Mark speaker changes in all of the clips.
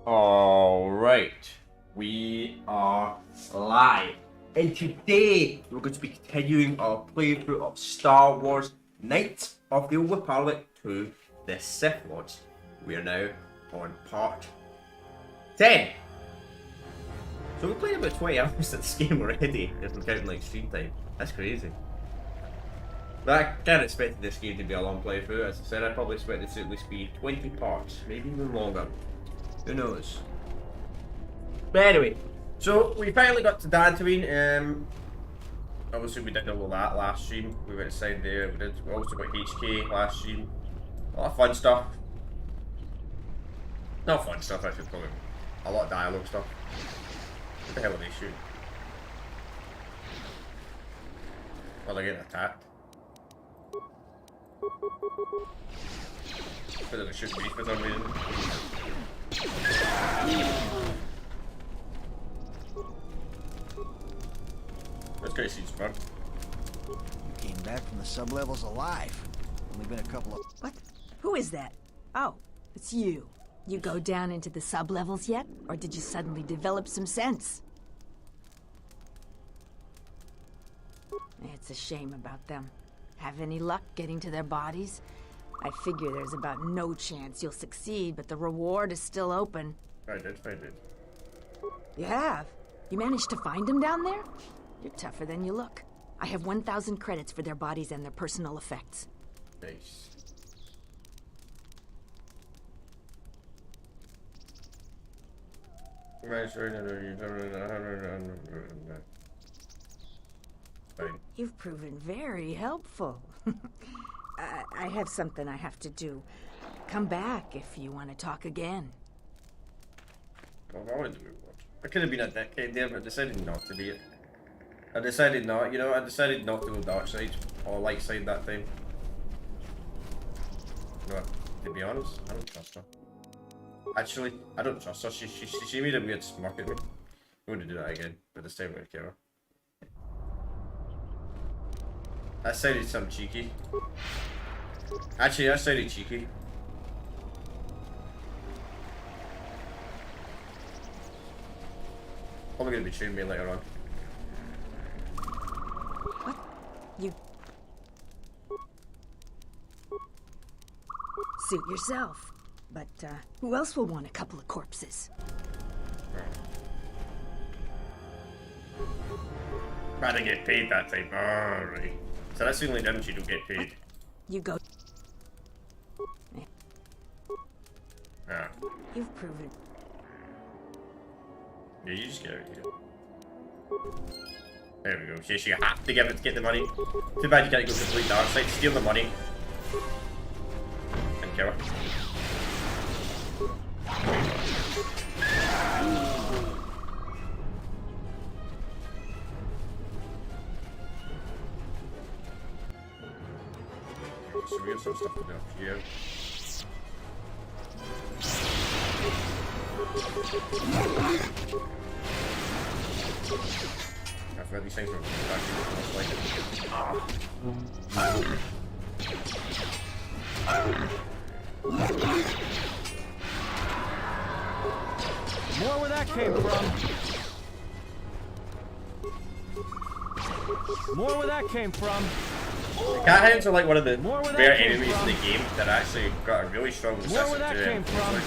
Speaker 1: Alright, we are live, and today we're going to be continuing our playthrough of Star Wars Knights of the Old Republic to the Sith Lords. We are now on part 10. So we played about 20 hours of this game already, if we're counting like stream time. That's crazy. But I can't expect this game to be a long playthrough. As I said, I probably expect it to at least be 20 parts, maybe even longer. Who knows? But anyway, so we finally got to Dantooine. Obviously we did all that last stream. We went inside there. We also got HK last stream. A lot of fun stuff. Not fun stuff, I should call it. A lot of dialogue stuff. What the hell are they shooting? Oh, they're getting attacked. But they're shooting me for some reason. That's great scenes, fun.
Speaker 2: You came back from the sublevels alive. Only been a couple of...
Speaker 3: What? Who is that? Oh, it's you. You go down into the sublevels yet? Or did you suddenly develop some sense? It's a shame about them. Have any luck getting to their bodies? I figure there's about no chance you'll succeed, but the reward is still open.
Speaker 1: I did find it.
Speaker 3: You have? You managed to find them down there? You're tougher than you look. I have 1,000 credits for their bodies and their personal effects.
Speaker 1: Nice. Fine.
Speaker 3: You've proven very helpful. I have something I have to do. Come back if you want to talk again.
Speaker 1: Well, I wanted to move on. I could have been a dickhead there, but I decided not to be it. I decided not, I decided not to go dark side or light side that time. No, to be honest, I don't trust her. Actually, I don't trust her. She made a weird smirk at me. I'm going to do that again, but this time I'm going to kill her. That sounded some cheeky. Actually, that sounded cheeky. Probably going to betray me later on.
Speaker 3: What? You... Suit yourself. But, who else will want a couple of corpses?
Speaker 1: Rather get paid that time. Alright. So that's the only damage you don't get paid.
Speaker 3: You go...
Speaker 1: Ah.
Speaker 3: You've proven...
Speaker 1: Yeah, you just get out of here. There we go. She have to give it to get the money. Too bad you can't go complete dark side, steal the money. And kill her. So we have some stuff to do up here. I forgot these things were actually most like
Speaker 4: More where that came from. More where that came from.
Speaker 1: Cat hounds are like one of the rare enemies
Speaker 4: from.
Speaker 1: in the game that actually got a really strong
Speaker 4: More where that came from.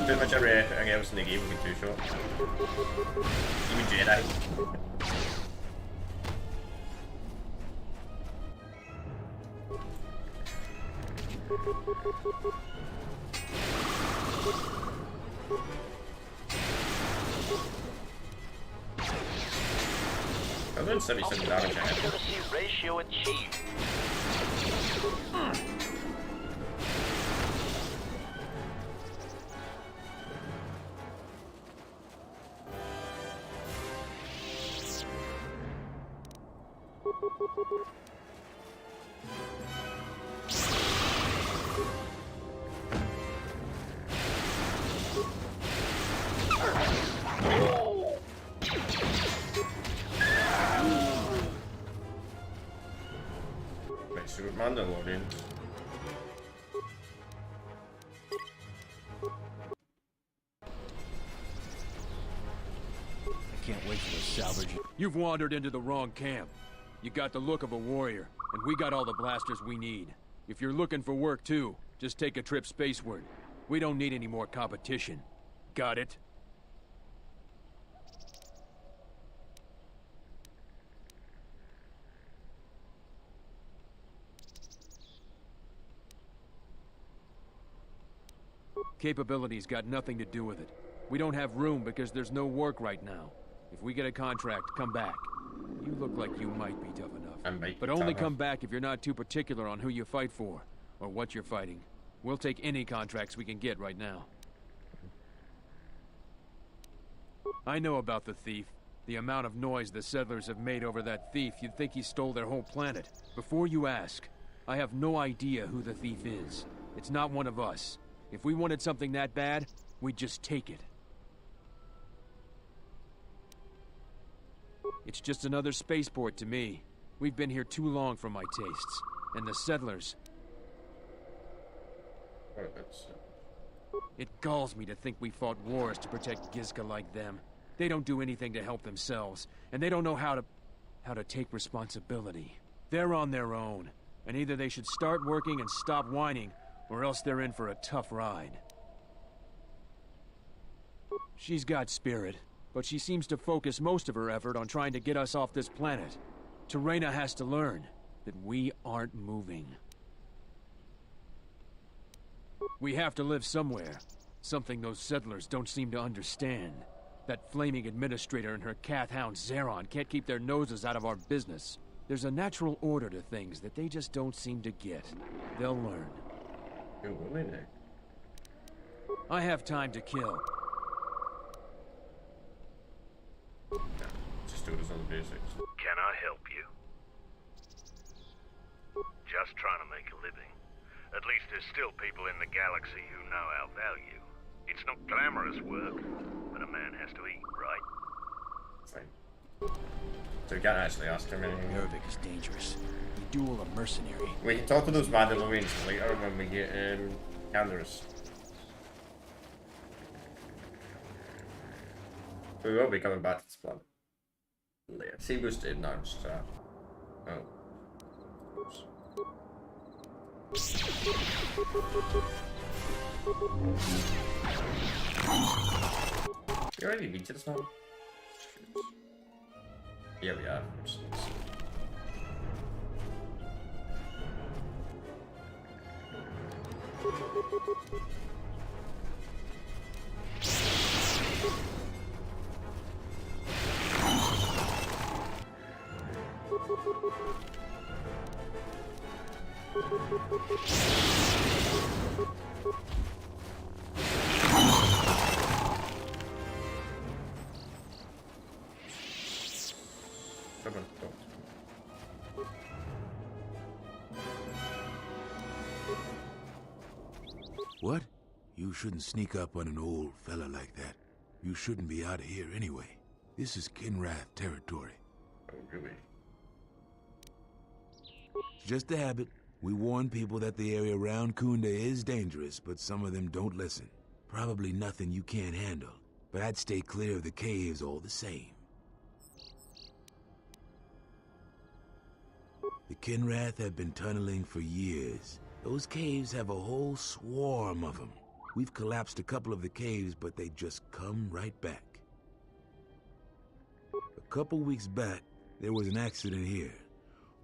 Speaker 1: Pretty much everything else in the game will be too short. Even Jedi. I'm doing 77 damage.
Speaker 5: Accuracy ratio achieved.
Speaker 1: Right, so with Mandalorian.
Speaker 4: salvage.
Speaker 6: You've wandered into the wrong camp. You got the look of a warrior, and we got all the blasters we need. If you're looking for work too, just take a trip spaceward. We don't need any more competition. Got it? Capability's got nothing to do with it. We don't have room because there's no work right now. If we get a contract, come back. You look like you might be tough enough. But only come back if you're not too particular on who you fight for, or what you're fighting. We'll take any contracts we can get right now. I know about the thief. The amount of noise the settlers have made over that thief, you'd think he stole their whole planet. Before you ask, I have no idea who the thief is. It's not one of us. If we wanted something that bad, we'd just take it. It's just another spaceport to me. We've been here too long for my tastes. And the settlers... It galls me to think we fought wars to protect Gizka like them. They don't do anything to help themselves, and they don't know how to take responsibility. They're on their own, and either they should start working and stop whining, or else they're in for a tough ride. She's got spirit, but she seems to focus most of her effort on trying to get us off this planet. Terena has to learn that we aren't moving. We have to live somewhere. Something those settlers don't seem to understand. That flaming administrator and her cath hound Zeron can't keep their noses out of our business. There's a natural order to things that they just don't seem to get. They'll learn. I have time to kill.
Speaker 1: Just do it on the basics.
Speaker 5: Can I help you? Just trying to make a living. At least there's still people in the galaxy who know our value. It's not glamorous work, but a man has to eat, right?
Speaker 1: Fine. So we can't actually ask him anything.
Speaker 2: Yarvik is dangerous. You duel a mercenary.
Speaker 1: We can talk to those Mandalorians later when we get cameras. We will be coming back to this planet later. See, boosted announced. Oh. Oops. You already beat this one? Yeah, we have.
Speaker 7: What? You shouldn't sneak up on an old fella like that. You shouldn't be out of here anyway. This is Kinrath territory.
Speaker 1: Oh, really?
Speaker 7: It's just a habit. We warn people that the area around Kunda is dangerous, but some of them don't listen. Probably nothing you can't handle, but I'd stay clear of the caves all the same. The Kinrath have been tunneling for years. Those caves have a whole swarm of them. We've collapsed a couple of the caves, but they just come right back. A couple weeks back, there was an accident here.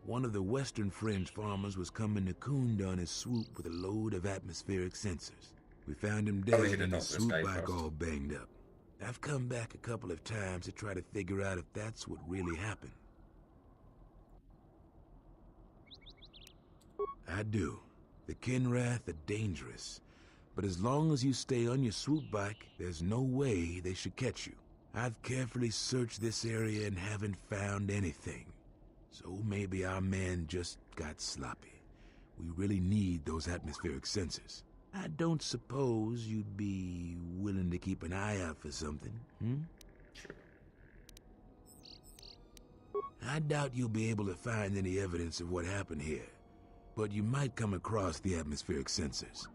Speaker 7: One of the Western Fringe farmers was coming to Kunda on his swoop with a load of atmospheric sensors. We found him dead and his swoop bike all banged up. I've come back a couple of times to try to figure out if that's what really happened. I do. The Kinrath are dangerous, but as long as you stay on your swoop bike, there's no way they should catch you. I've carefully searched this area and haven't found anything. So maybe our men just got sloppy. We really need those atmospheric sensors. I don't suppose you'd be willing to keep an eye out for something,
Speaker 1: Sure.
Speaker 7: I doubt you'll be able to find any evidence of what happened here. But you might come across the atmospheric sensors.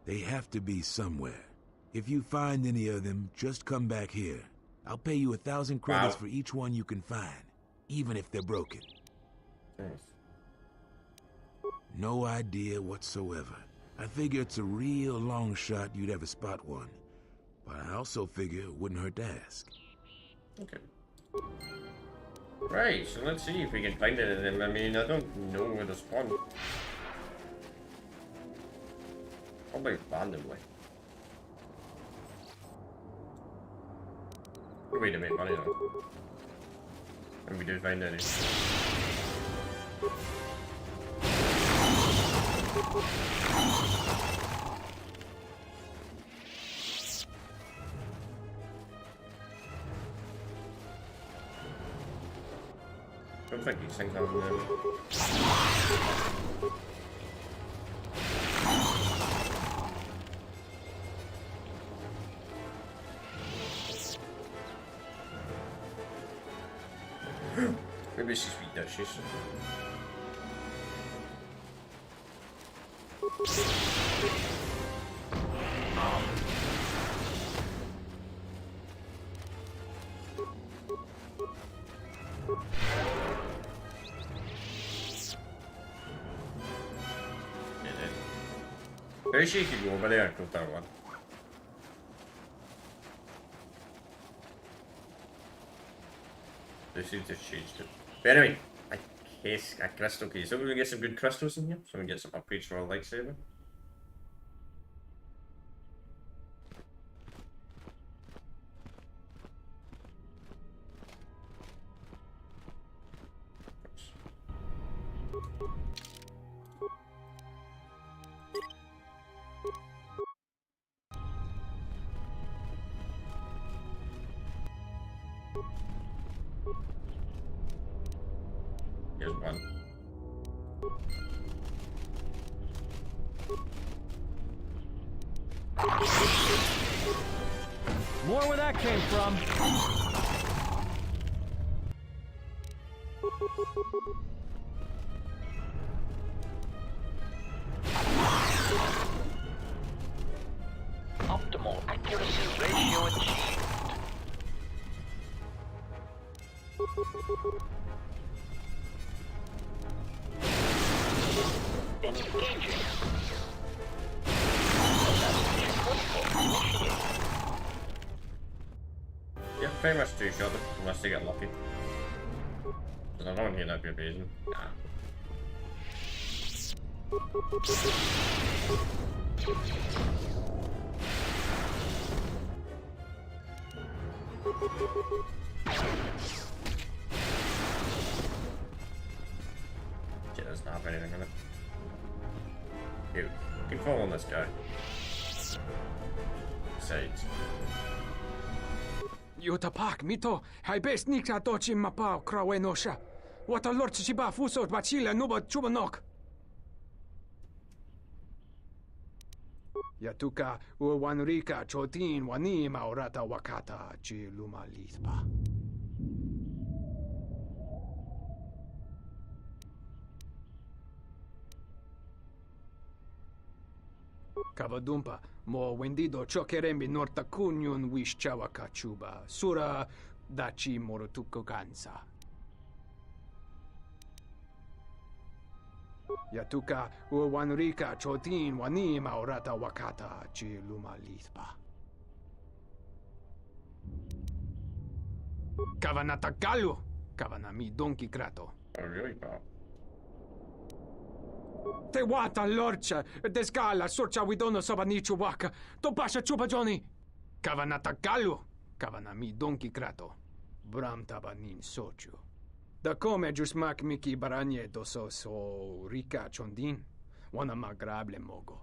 Speaker 7: They have to be somewhere. If you find any of them, just come back here. I'll pay you 1,000 credits
Speaker 1: Wow.
Speaker 7: for each one you can find, even if they're broken.
Speaker 1: Nice.
Speaker 7: No idea whatsoever. I figure it's a real long shot you'd ever spot one. But I also figure it wouldn't hurt to ask.
Speaker 1: Okay. Right, so let's see if we can find any of them. I mean, I don't know where to spawn. Probably randomly. Good way to make money though. And we do find any. Don't think these things have them. Maybe she's sweet dishes. Very shaky go over there, go that one. This seems to have changed it. But anyway, a crystal case. So we're gonna get some good crystals in here. So we can get some upgrades for our lightsaber. Here's one.
Speaker 4: More where that came from.
Speaker 8: Optimal accuracy ratio achieved. Engaging.
Speaker 1: Yeah, pretty much two shot them, unless they get lucky. Because I don't hear that'd be amazing. Nah. Shit, doesn't have anything in it. Here, we can fall on this guy. Sides.
Speaker 6: Yutapak, mito, hai best nikta dochi mapao krawe nosha. What a lord chiba fuso bachila nuba chubanok. Yatuka uwanrika chotin wani maurata wakata chi luma lispa. Kavadumpa, mo wendido chokerembi norta kunyun wish chawa kachuba, sura dachi morotuko gansa. Yatuka uwanrika chotin wani maurata wakata chi luma lispa. Kavanata galu, kavanami donki krato.
Speaker 1: Oh, really, pal?
Speaker 6: Te wata lorcha, desgala sorcha widono sabanichu waka, to pasha chupa Johnny. Kavanata galu, kavanami donki krato. Bram tabanin sochu. Da come jusmak miki baranye doso so rika chondin, wana magrable mogo.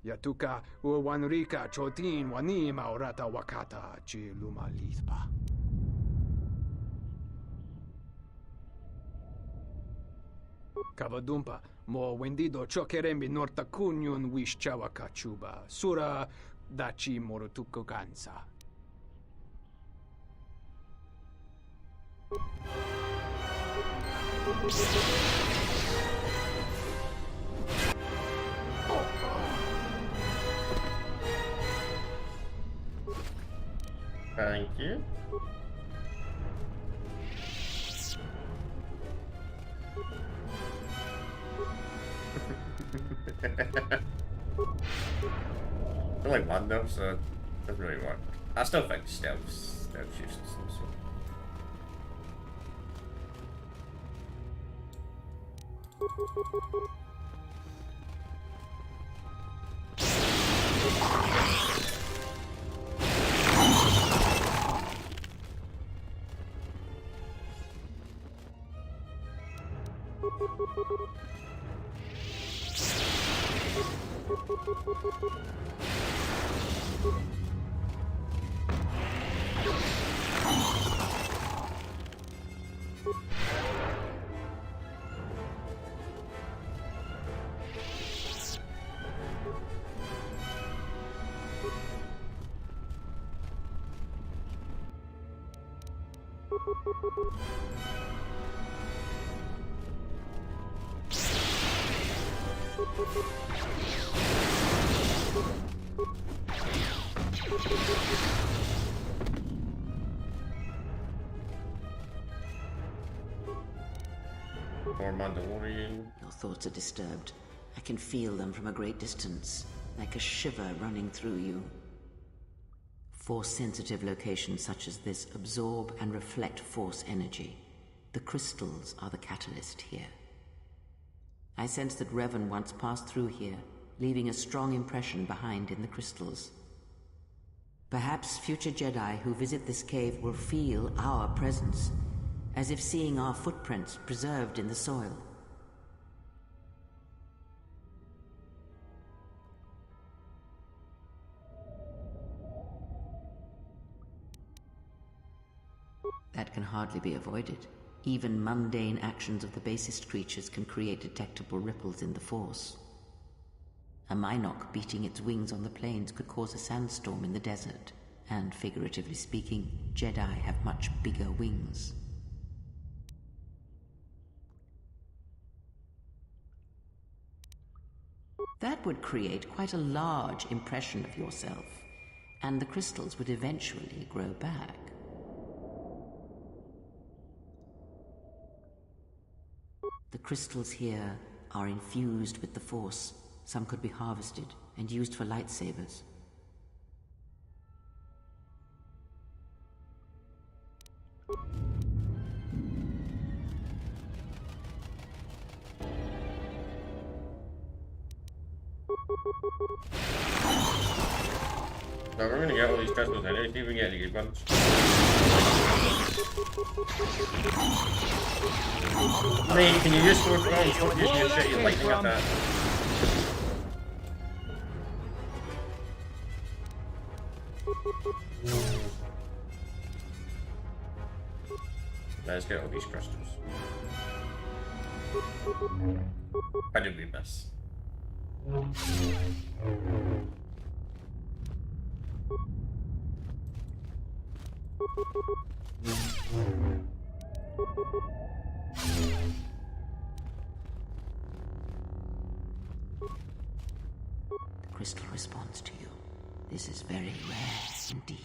Speaker 6: Yatuka wan rika chotin wani maurata wakata chi luma lispa. Kavadumpa, mo wendido chokerembi norta kunyun wish chawa kachuba, sura dachi morotuko gansa.
Speaker 1: Thank you. Only one though, so it doesn't really work. I still think stealth's useless also. Or Mandalorian.
Speaker 9: Your thoughts are disturbed. I can feel them from a great distance, like a shiver running through you. Force-sensitive locations such as this absorb and reflect force energy. The crystals are the catalyst here. I sense that Revan once passed through here, leaving a strong impression behind in the crystals. Perhaps future Jedi who visit this cave will feel our presence, as if seeing our footprints preserved in the soil. That can hardly be avoided. Even mundane actions of the basest creatures can create detectable ripples in the Force. A Minok beating its wings on the plains could cause a sandstorm in the desert, and figuratively speaking, Jedi have much bigger wings. That would create quite a large impression of yourself, and the crystals would eventually grow back. The crystals here are infused with the Force. Some could be harvested and used for lightsabers.
Speaker 1: So we're gonna get all these crystals in here, see if we get any good ones. I mean, can you just go through and stop using your shit, you're lightning at that. Let's get all these crystals. How did we miss?
Speaker 9: The crystal responds to you. This is very rare indeed.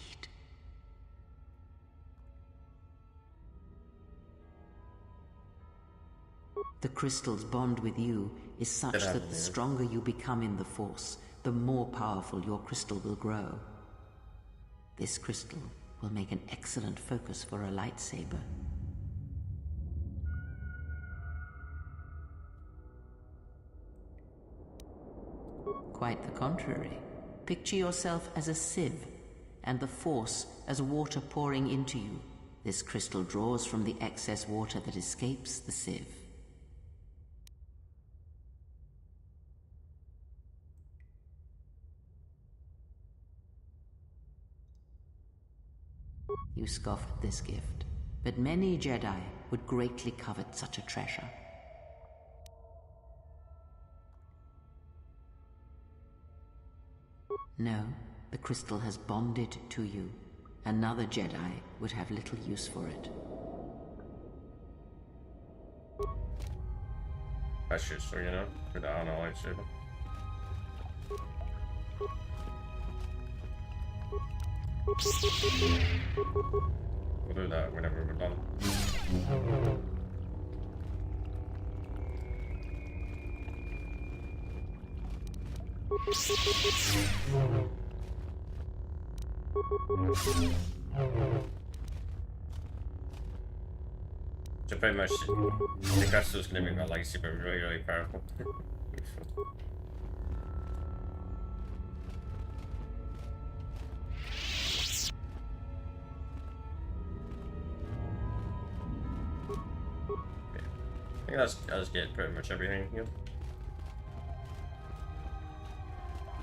Speaker 9: The crystal's bond with you is such that the stronger you become in the Force, the more powerful your crystal will grow. This crystal will make an excellent focus for a lightsaber. Quite the contrary. Picture yourself as a sieve, and the Force as water pouring into you. This crystal draws from the excess water that escapes the sieve. You scoff at this gift, but many Jedi would greatly covet such a treasure. No, the crystal has bonded to you. Another Jedi would have little use for it.
Speaker 1: That's just so you know, put that on a lightsaber. We'll do that whenever we're done. So pretty much the crystal's gonna make my lightsaber really, really powerful. I think that's get pretty much everything here.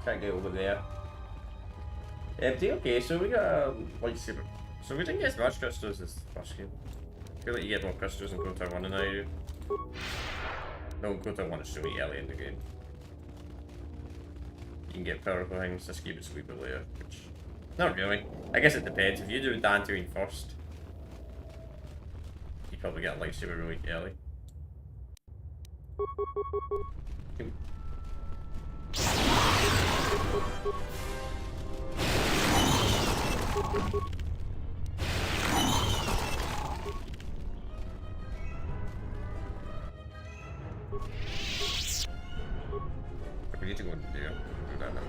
Speaker 1: Can't get over there. Empty, okay, so we got a lightsaber. So we didn't get as much crystals as the first game. I feel like you get more crystals in Kota 1 than I do. No, Kota 1 is really early in the game. You can get powerful things, this game is a wee bit later, which... Not really. I guess it depends. If you do Dantooine first, you probably get a lightsaber really early. We need to go into there. Do that now.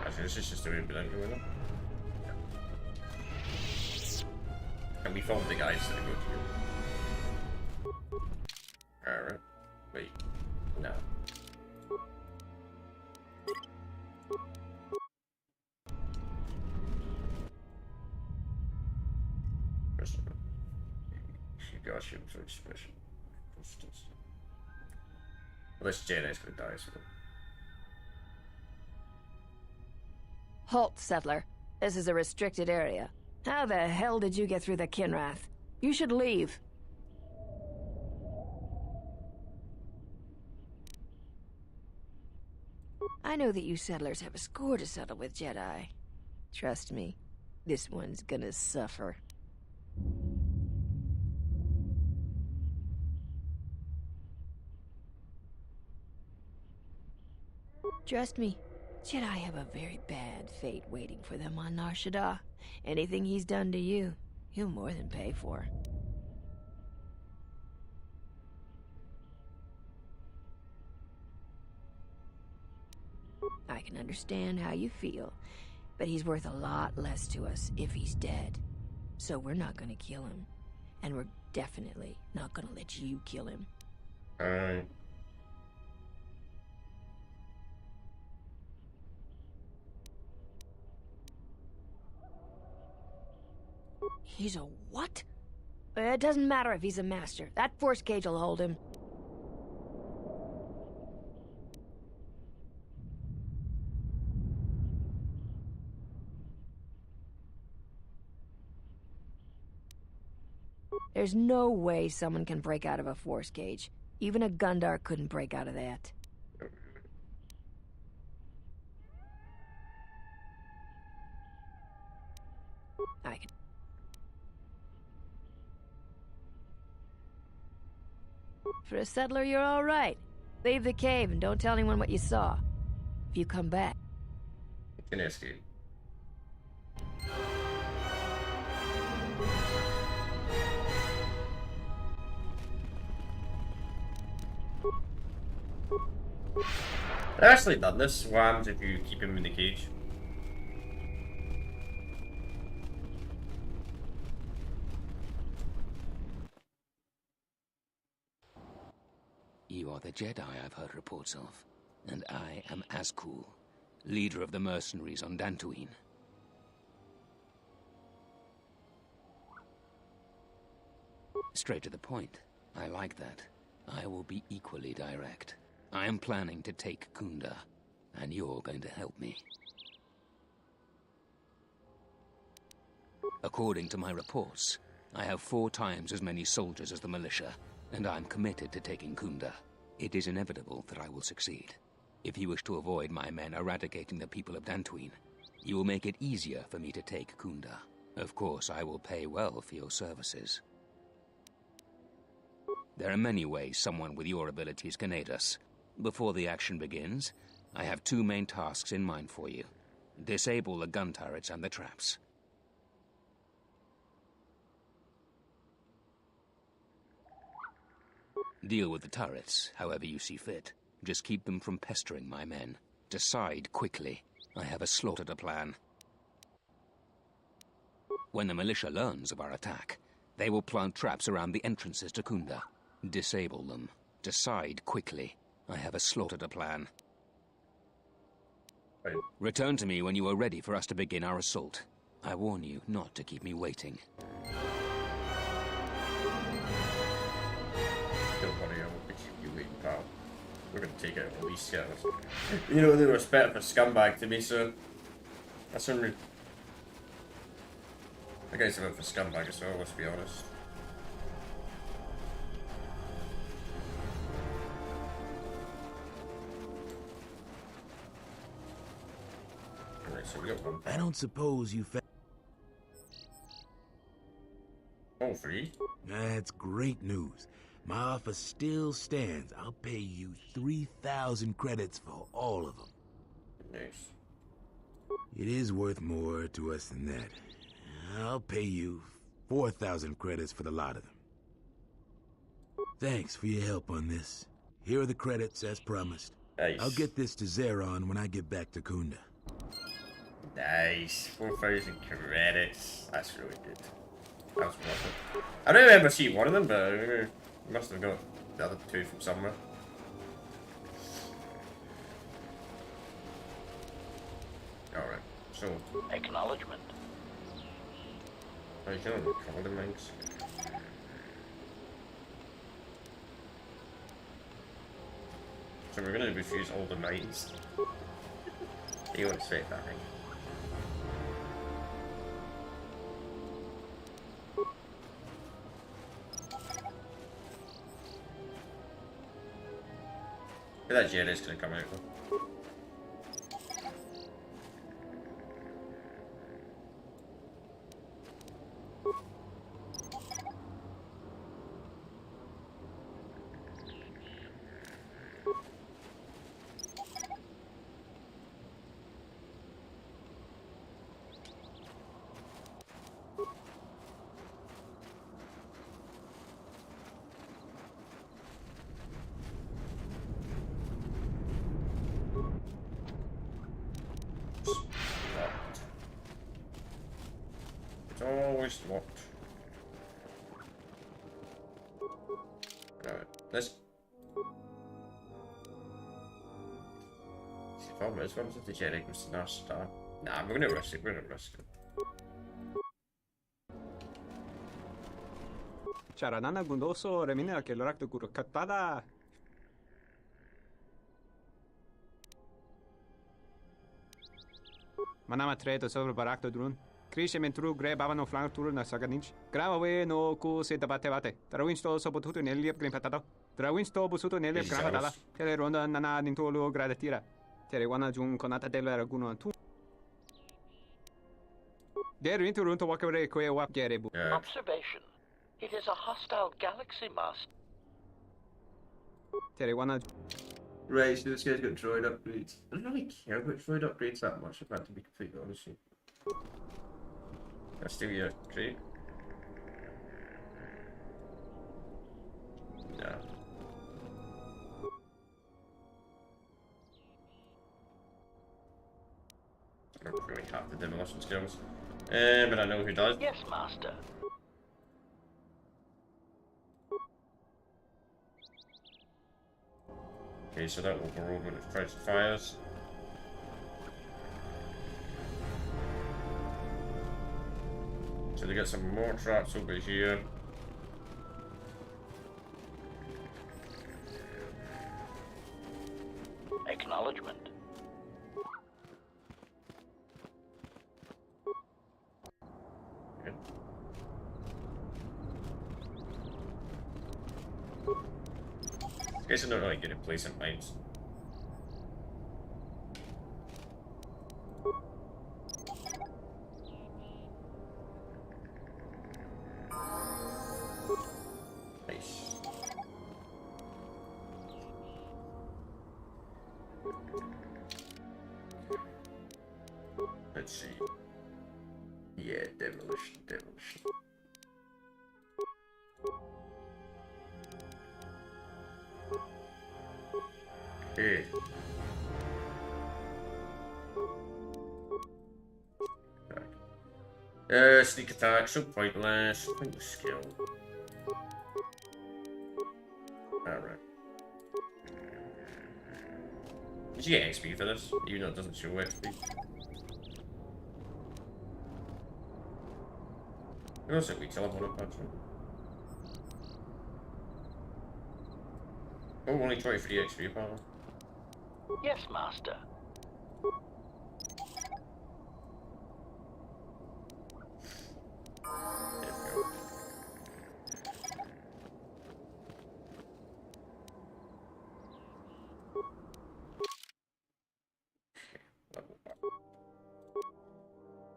Speaker 1: Actually, this is just a way to be like, with it. And we found the guys that go to you. Alright. Wait. No. Gosh, she was very special. Well, this Jedi's gonna die, so.
Speaker 3: Halt, settler. This is a restricted area. How the hell did you get through the Kinrath? You should leave. I know that you settlers have a score to settle with Jedi. Trust me, this one's gonna suffer. Trust me, Jedi have a very bad fate waiting for them on Nar Shaddaa. Anything he's done to you, he'll more than pay for. I can understand how you feel, but he's worth a lot less to us if he's dead. So we're not gonna kill him, and we're definitely not gonna let you kill him.
Speaker 1: Alright.
Speaker 3: He's a what? It doesn't matter if he's a master. That force cage will hold him. There's no way someone can break out of a force cage. Even a Gundar couldn't break out of that. I can... For a settler, you're all right. Leave the cave and don't tell anyone what you saw. If you come back...
Speaker 1: Can escape. I've actually done this. What happens if you keep him in the cage?
Speaker 10: You are the Jedi I've heard reports of, and I am Azkul, leader of the mercenaries on Dantooine. Straight to the point. I like that. I will be equally direct. I am planning to take Kunda, and you're going to help me. According to my reports, I have 4 times as many soldiers as the militia, and I'm committed to taking Kunda. It is inevitable that I will succeed. If you wish to avoid my men eradicating the people of Dantooine, you will make it easier for me to take Kunda. Of course, I will pay well for your services. There are many ways someone with your abilities can aid us. Before the action begins, I have 2 main tasks in mind for you. Disable the gun turrets and the traps. Deal with the turrets, however you see fit. Just keep them from pestering my men. Decide quickly. I have a slaughter to plan. When the militia learns of our attack, they will plant traps around the entrances to Kunda. Disable them. Decide quickly. I have a slaughter to plan.
Speaker 1: Right.
Speaker 10: Return to me when you are ready for us to begin our assault. I warn you not to keep me waiting.
Speaker 1: Don't worry, I won't be keeping you waiting, pal. We're gonna take it at least, get us. You know, they were a bit of a scumbag to me, so that's unreal. The guy's a bit of a scumbag as well, let's be honest. Alright, so we got one.
Speaker 7: I don't suppose you found...
Speaker 1: All three?
Speaker 7: That's great news. My offer still stands. I'll pay you 3,000 credits for all of them.
Speaker 1: Nice.
Speaker 7: It is worth more to us than that. I'll pay you 4,000 credits for the lot of them. Thanks for your help on this. Here are the credits as promised.
Speaker 1: Nice.
Speaker 7: I'll get this to Zeron when I get back to Kunda.
Speaker 1: Nice. 4,000 credits. That's really good. That was worth it. I don't remember seeing one of them, but I must have got the other two from somewhere. Alright, so...
Speaker 8: Acknowledgement.
Speaker 1: I can call them links. So we're gonna refuse all the mines. You won't expect that thing. That Jedi's gonna come out though. Always locked. Alright, let's see if I'm as well as the Jedi goes to North Star. Nah, we're gonna risk it, we're gonna risk it.
Speaker 11: Charanana gundoso remina que lorak de guru katpada. Manama treto sobre barak de drun. Krishe mentru gre babano flank tour na saganich. Gravawe no ku se tabate bate. Trawinsto so botuto neliep grim patado. Trawinsto busuto neliep gram patada. Tele ronda nana nintolo gradatira. Tere wana jun konata della raguno tu. There into run to walk away kwe wap gerebu.
Speaker 8: Observation. It is a hostile galaxy master.
Speaker 11: Tere wana.
Speaker 1: Right, so this guy's got droid upgrades. I don't really care about droid upgrades that much, if that to be completely honest with you. That's still your trade. No. I don't really have the demolition skills. But I know who does.
Speaker 8: Yes, master.
Speaker 1: Okay, so that will overrule when it tries to fires. So they got some more traps over here.
Speaker 8: Acknowledgement.
Speaker 1: Good. These guys are not really good at placing mines. Nice. Let's see. Yeah, demolition, demolition. Okay. Sneak attack, so pointless. Pointless skill. Alright. Did you get XP for this? Even though it doesn't show XP. It also we teleport up actually. Oh, only 23 XP apparently.
Speaker 8: Yes, Master.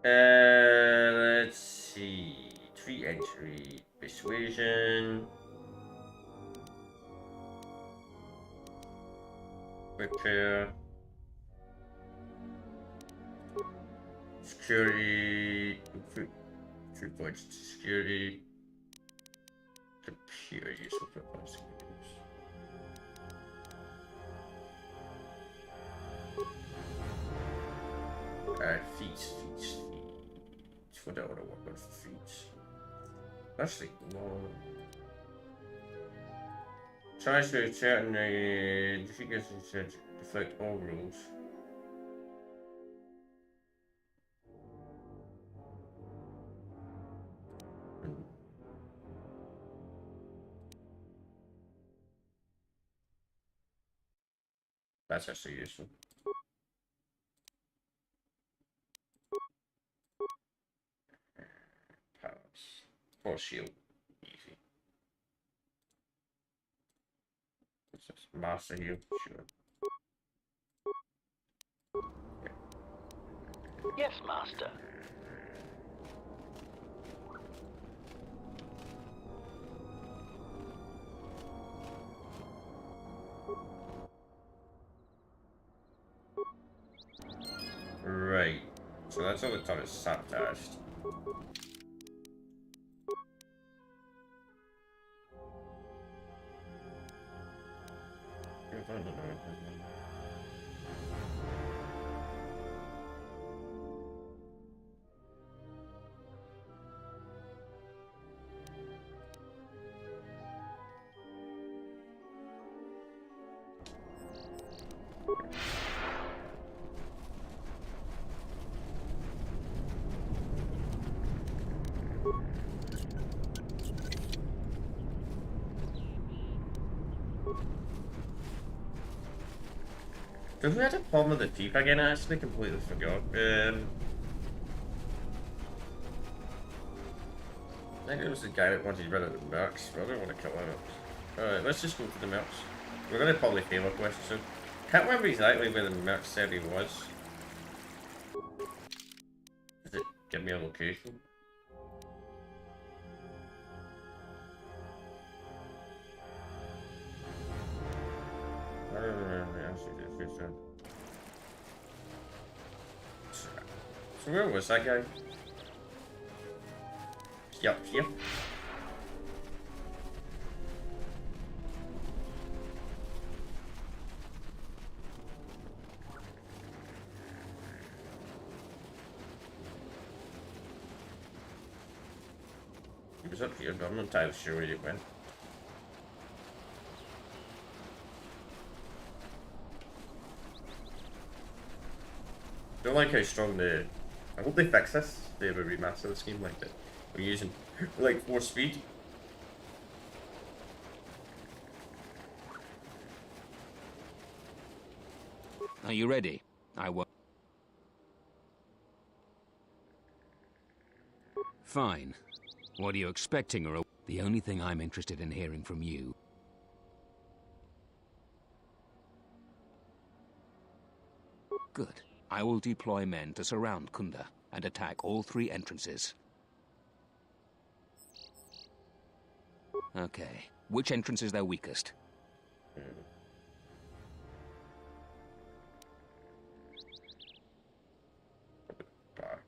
Speaker 1: Let's see. 3 entry. Persuasion. Repair. Security. 3 points to security. Computer useful for points. Feats. What do I want to work on for feats? Actually, no. Tries to certain defeat gets to deflect all rules. That's actually useful. Or shield. Easy. It's just master heal, sure.
Speaker 8: Yes, Master.
Speaker 1: Right. So that's all the time it's sabotaged. Did we have a problem with the peak again? I actually completely forgot. I think it was the guy that wanted rid of the mercs, but I don't want to kill him. Alright, let's just go to the mercs. We're going to probably fail a quest soon. Can't remember exactly where the merc said he was. Does it give me a location? I don't remember. So where was that guy? Yep, here. He was up here, but I'm not entirely sure where he went. Don't like how strong the... I hope they fix this. They have a remaster this game like that. We're using like 4 speed.
Speaker 10: Are you ready? I won't. Fine. What are you expecting, or the only thing I'm interested in hearing from you? Good. I will deploy men to surround Kunda and attack all 3 entrances. Okay. Which entrance is their weakest?
Speaker 1: Back.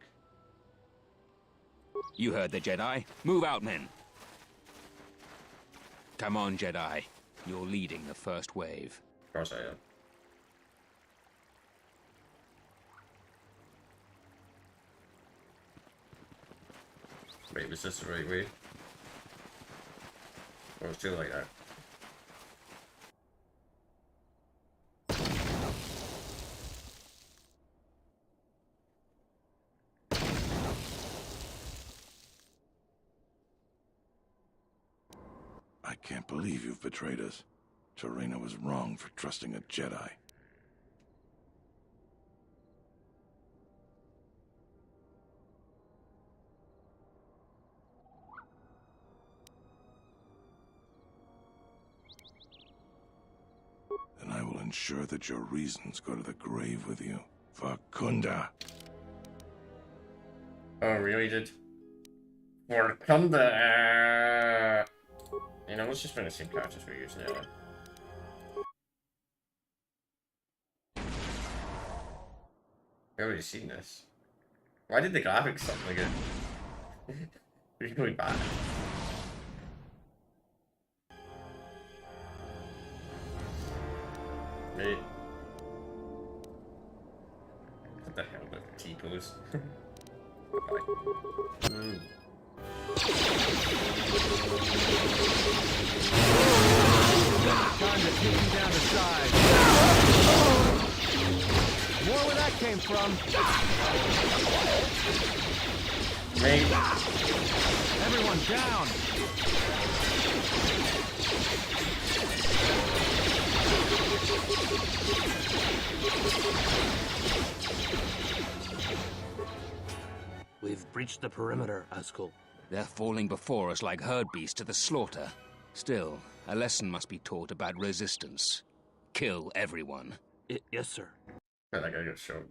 Speaker 10: You heard the Jedi. Move out, men. Come on, Jedi. You're leading the first wave.
Speaker 1: Of course I am. Wait, was this the right way? Or was it like that?
Speaker 7: I can't believe you've betrayed us. Terena was wrong for trusting a Jedi. And I will ensure that your reasons go to the grave with you. For Kunda.
Speaker 1: Oh, really did? For Kunda. You know, let's just bring the same characters we're using now. I've already seen this. Why did the graphics something again? Really bad. Mate. What the hell, the T-pose?
Speaker 4: Time to take him down to size. More where that came from.
Speaker 1: Mate.
Speaker 4: Everyone down.
Speaker 10: We've breached the perimeter, Askel. They're falling before us like herd beasts to the slaughter. Still, a lesson must be taught about resistance. Kill everyone.
Speaker 8: Yes, sir.
Speaker 1: I think I got shot.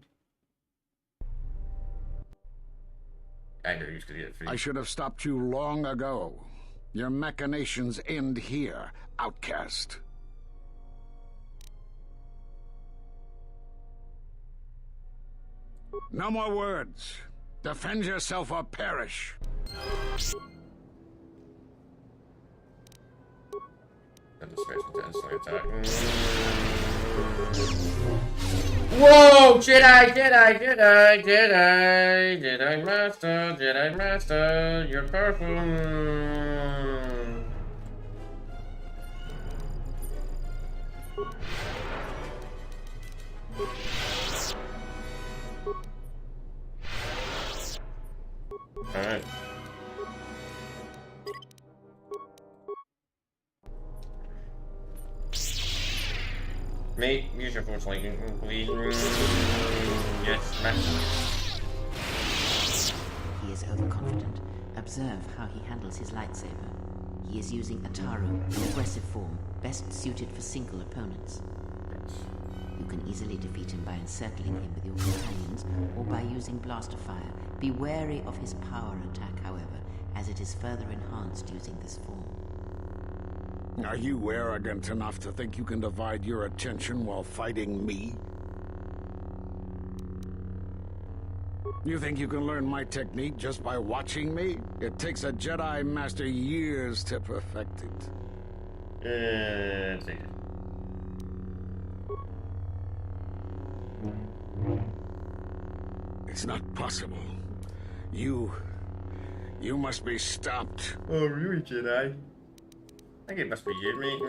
Speaker 1: I know he's gonna get free.
Speaker 12: I should have stopped you long ago. Your machinations end here, outcast. No more words. Defend yourself or perish.
Speaker 1: And the space intensely attack. Whoa! Jedi Master, you're powerful. Alright. Mate, use your force lightning, please. Yes, master.
Speaker 9: He is overconfident. Observe how he handles his lightsaber. He is using Ataru, an aggressive form, best suited for single opponents. You can easily defeat him by encircling him with your companions, or by using blaster fire. Be wary of his power attack, however, as it is further enhanced using this form.
Speaker 12: Are you arrogant enough to think you can divide your attention while fighting me? You think you can learn my technique just by watching me? It takes a Jedi Master years to perfect it. It's not possible. You must be stopped.
Speaker 1: Oh, really, Jedi? I think it must be you, mate.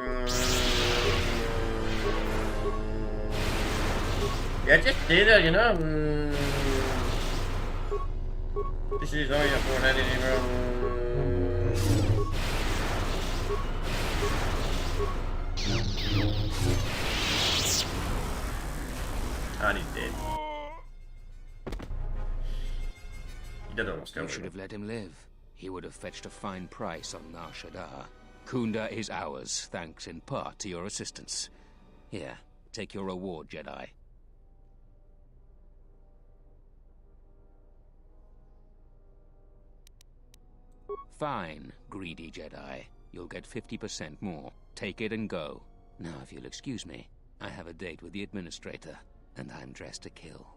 Speaker 1: Yeah, just do that, you know. This is all your fault, anything wrong. And he's dead. He did almost kill
Speaker 10: You should have let him live. He would have fetched a fine price on Nar Shaddaa. Kunda is ours, thanks in part to your assistance. Here, take your reward, Jedi. Fine, greedy Jedi. You'll get 50% more. Take it and go. Now, if you'll excuse me, I have a date with the Administrator, and I'm dressed to kill.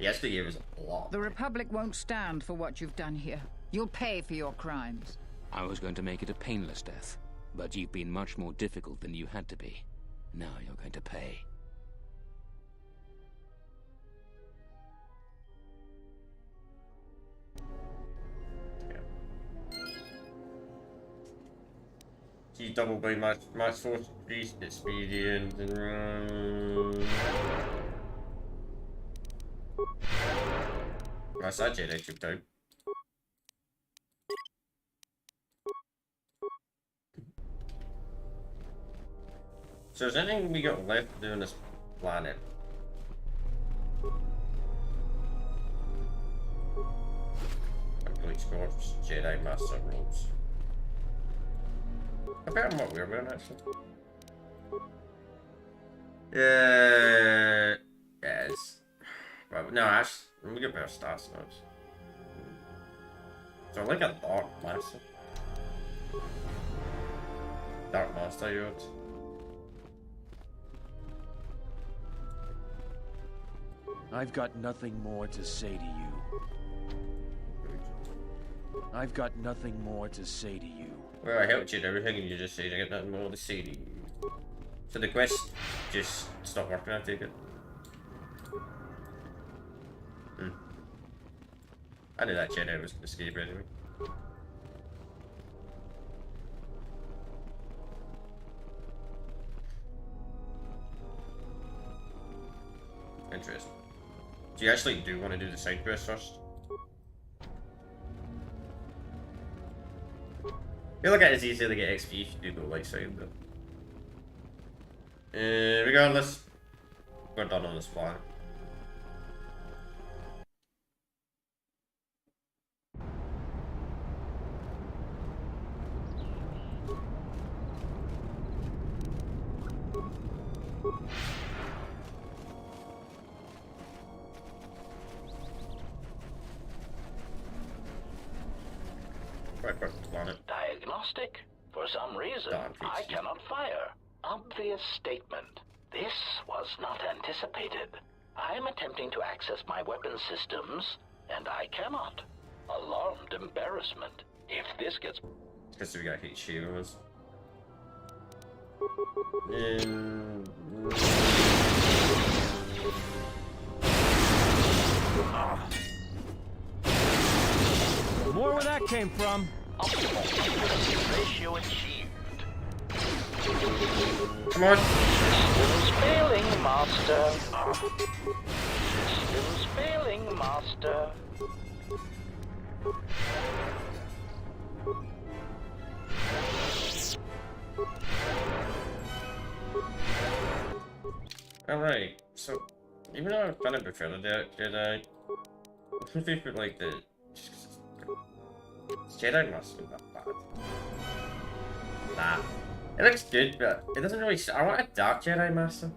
Speaker 1: Yesterday was a lot.
Speaker 13: The Republic won't stand for what you've done here. You'll pay for your crimes.
Speaker 10: I was going to make it a painless death, but you've been much more difficult than you had to be. Now you're going to pay.
Speaker 1: Key double blind match force increased experience and that's that Jedi took down. So is there anything we got left to do on this planet? Bleach Corpse, Jedi Master robes. I bet I'm what we're wearing actually. Yes. Well, no, actually, let me get better stats now. So like a Dark Master. Dark Master, you would.
Speaker 6: I've got nothing more to say to you. I've got nothing more to say to you.
Speaker 1: Well, I helped you and everything, and you just said I got nothing more to say to you. So the quest just stopped working, I take it. I knew that Jedi was going to escape anyway. Interesting. So you actually do want to do the side quest first? I feel like it's easier to get XP if you do go light side though. Regardless, we're done on this plan.
Speaker 8: Diagnostic? For some reason, I cannot fire. Obvious statement. This was not anticipated. I am attempting to access my weapon systems, and I cannot. Alarmed embarrassment. If this gets...
Speaker 1: Because we got heat shields.
Speaker 4: More where that came from.
Speaker 8: Optimal accuracy ratio achieved.
Speaker 1: Come on.
Speaker 8: Systems failing, Master. Systems failing, Master.
Speaker 1: Alright, so even though I've done it before, did I? Some people like the Jedi must be that bad. Nah. It looks good, but it doesn't really. I want a Dark Jedi Master.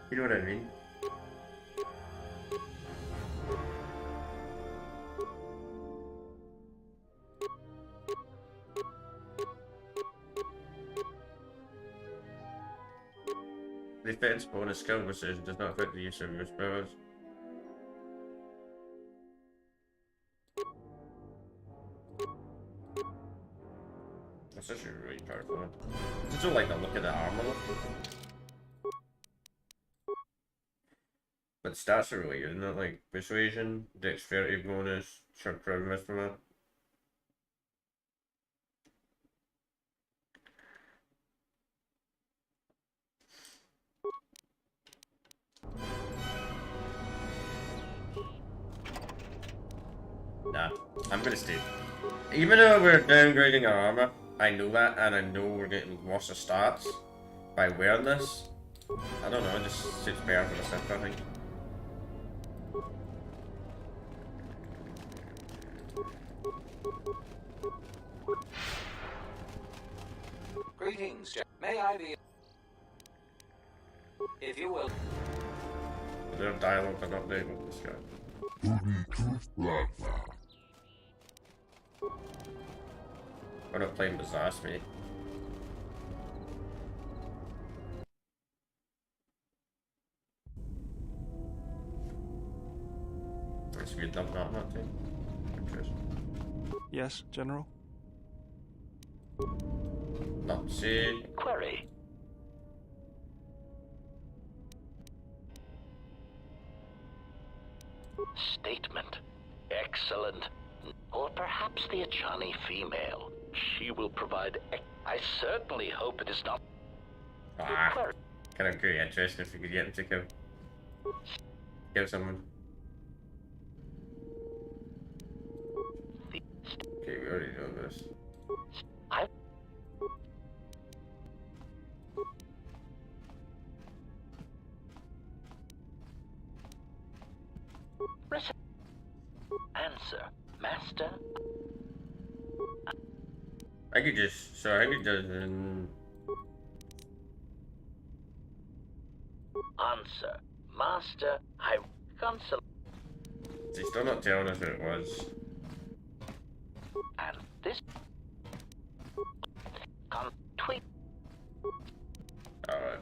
Speaker 1: You know what I mean? The defense bonus skill precision does not affect the use of your spells. That's actually really powerful. I just don't like the look of the armor. But the stats are really good, isn't it? Like persuasion, dexterity bonus, short crowd movement. Nah, I'm gonna stay. Even though we're downgrading our armor, I know that, and I know we're getting worse stats by wearing this. I don't know, it just suits better for the Sith, I think.
Speaker 10: Greetings, may I be... If you will...
Speaker 1: Their dialogue are not named with this guy. We're not playing Bizarre Speed. Let's get dumped out that thing.
Speaker 11: Yes, General?
Speaker 1: Not see.
Speaker 8: Query. statement. Excellent. Or perhaps the Ajani female. She will provide. I certainly hope it is not.
Speaker 1: Kind of very interesting if you could get him to kill someone. Okay, we already know this.
Speaker 8: Answer, Master.
Speaker 1: I could just. So I could just.
Speaker 8: Answer, Master. I consult.
Speaker 1: He's still not telling us what it was.
Speaker 8: And this. Tweet.
Speaker 1: Alright.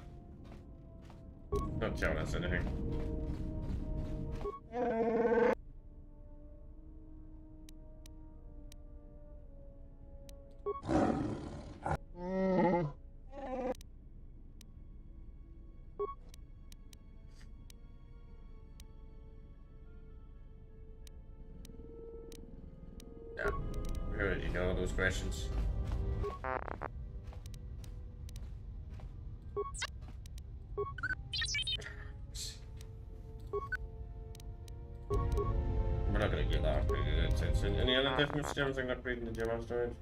Speaker 1: Not telling us anything. Yeah, we already know those questions. We're not gonna get that upgraded attention. Any other difference to everything upgrading the gem storage?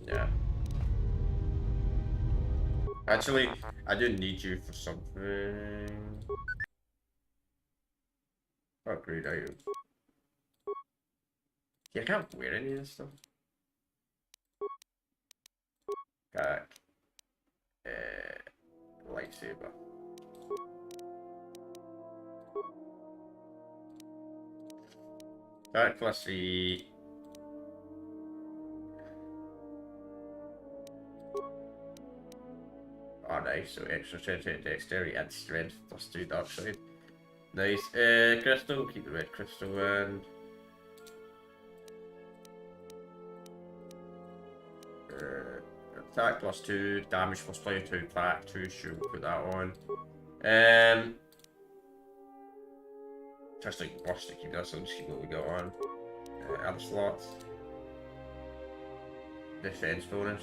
Speaker 1: Yeah. Actually, I do need you for something. Upgrade items. Yeah, I can't wear any of this stuff. Got lightsaber. Got plus 3. Oh, nice. So extra strength, dexterity, and strength. Plus 2 dark side. Nice. Crystal. Keep the red crystal and. Attack plus 2, damage plus 2, attack 2, sure, we'll put that on. Just like burst to keep this on, see what we got on. Other slots. Defense bonus.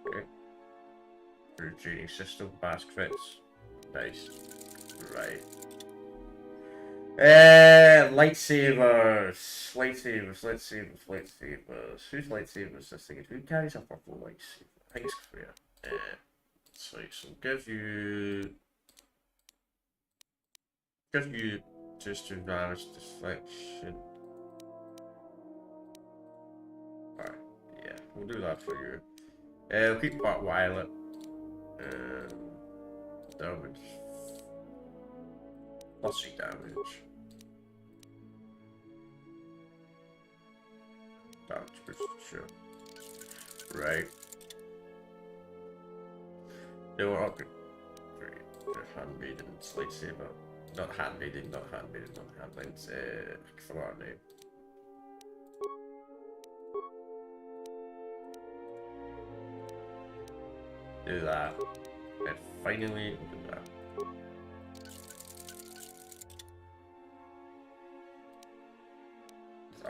Speaker 1: Okay. Rotating system, fast crits. Nice. Right. Lightsabers. Whose lightsabers this thing? Who carries a purple lightsaber? I think it's clear. So give you just to damage deflection. Alright, yeah, we'll do that for you. We'll keep that violet. Damage. Plus 3 damage. Damage boost, sure. Right. They were upgrade. Handmaiden, lightsaber. Not handmaiden. I forgot her name. Do that. And finally, we'll do that.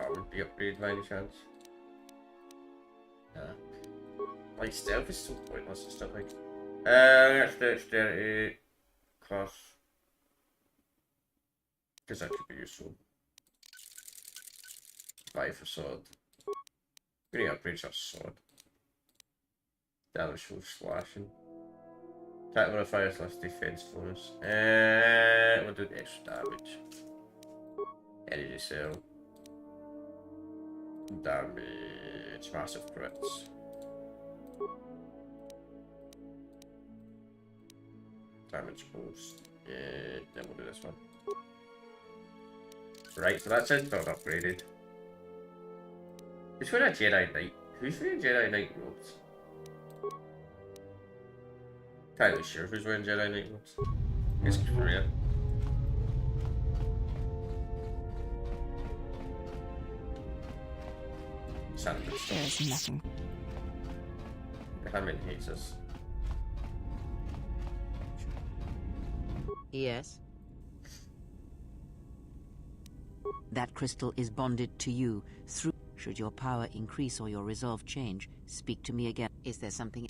Speaker 1: Would be upgraded by any chance? Like stealth is so pointless and stuff like. That's dexterity class. Because that could be useful. 5 for sword. Really upgrades our sword. Damage from slashing. Attack modifiers less defense bonus. We'll do the extra damage. Energy cell. Damage, massive crits. Damage boost. Then we'll do this one. Right, so that's it, not upgraded. Who's wearing a Jedi Knight? Who's wearing Jedi Knight robes? Can't really sure who's wearing Jedi Knight robes. It's Korea. Sandwich.
Speaker 3: There's nothing.
Speaker 1: Hammond hates us.
Speaker 9: Yes? That crystal is bonded to you through... Should your power increase or your resolve change, speak to me again. Is there something...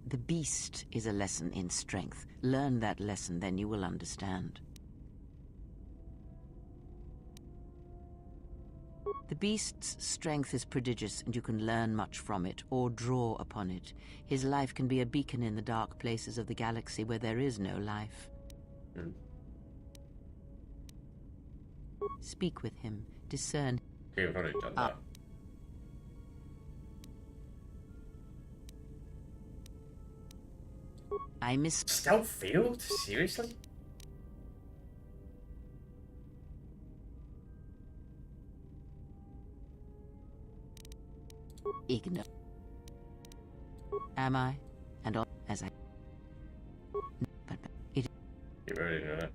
Speaker 9: The beast is a lesson in strength. Learn that lesson, then you will understand. The beast's strength is prodigious, and you can learn much from it, or draw upon it. His life can be a beacon in the dark places of the galaxy where there is no life. Speak with him, discern.
Speaker 1: Okay, we've already done that.
Speaker 9: I miss...
Speaker 1: Still failed? Seriously?
Speaker 9: Ignore. Am I? And all as I... But it...
Speaker 1: You've already done it.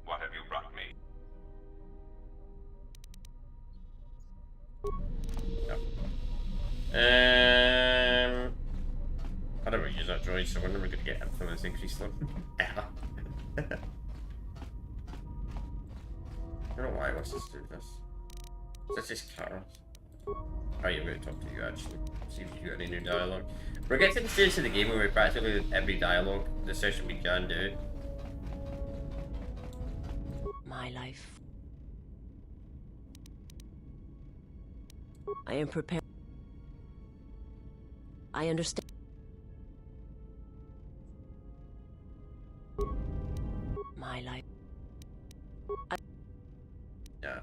Speaker 5: What have you brought me?
Speaker 1: I never use that droid, so we're never going to get influence increased on. Ever. I don't know why I was just doing this. This is Kara. Oh, you're going to talk to you actually. See if you got any new dialogue. We're getting to the stage of the game where we practically every dialogue the session we can do.
Speaker 14: My life. I am prepared. I understand. My life.
Speaker 1: Yeah.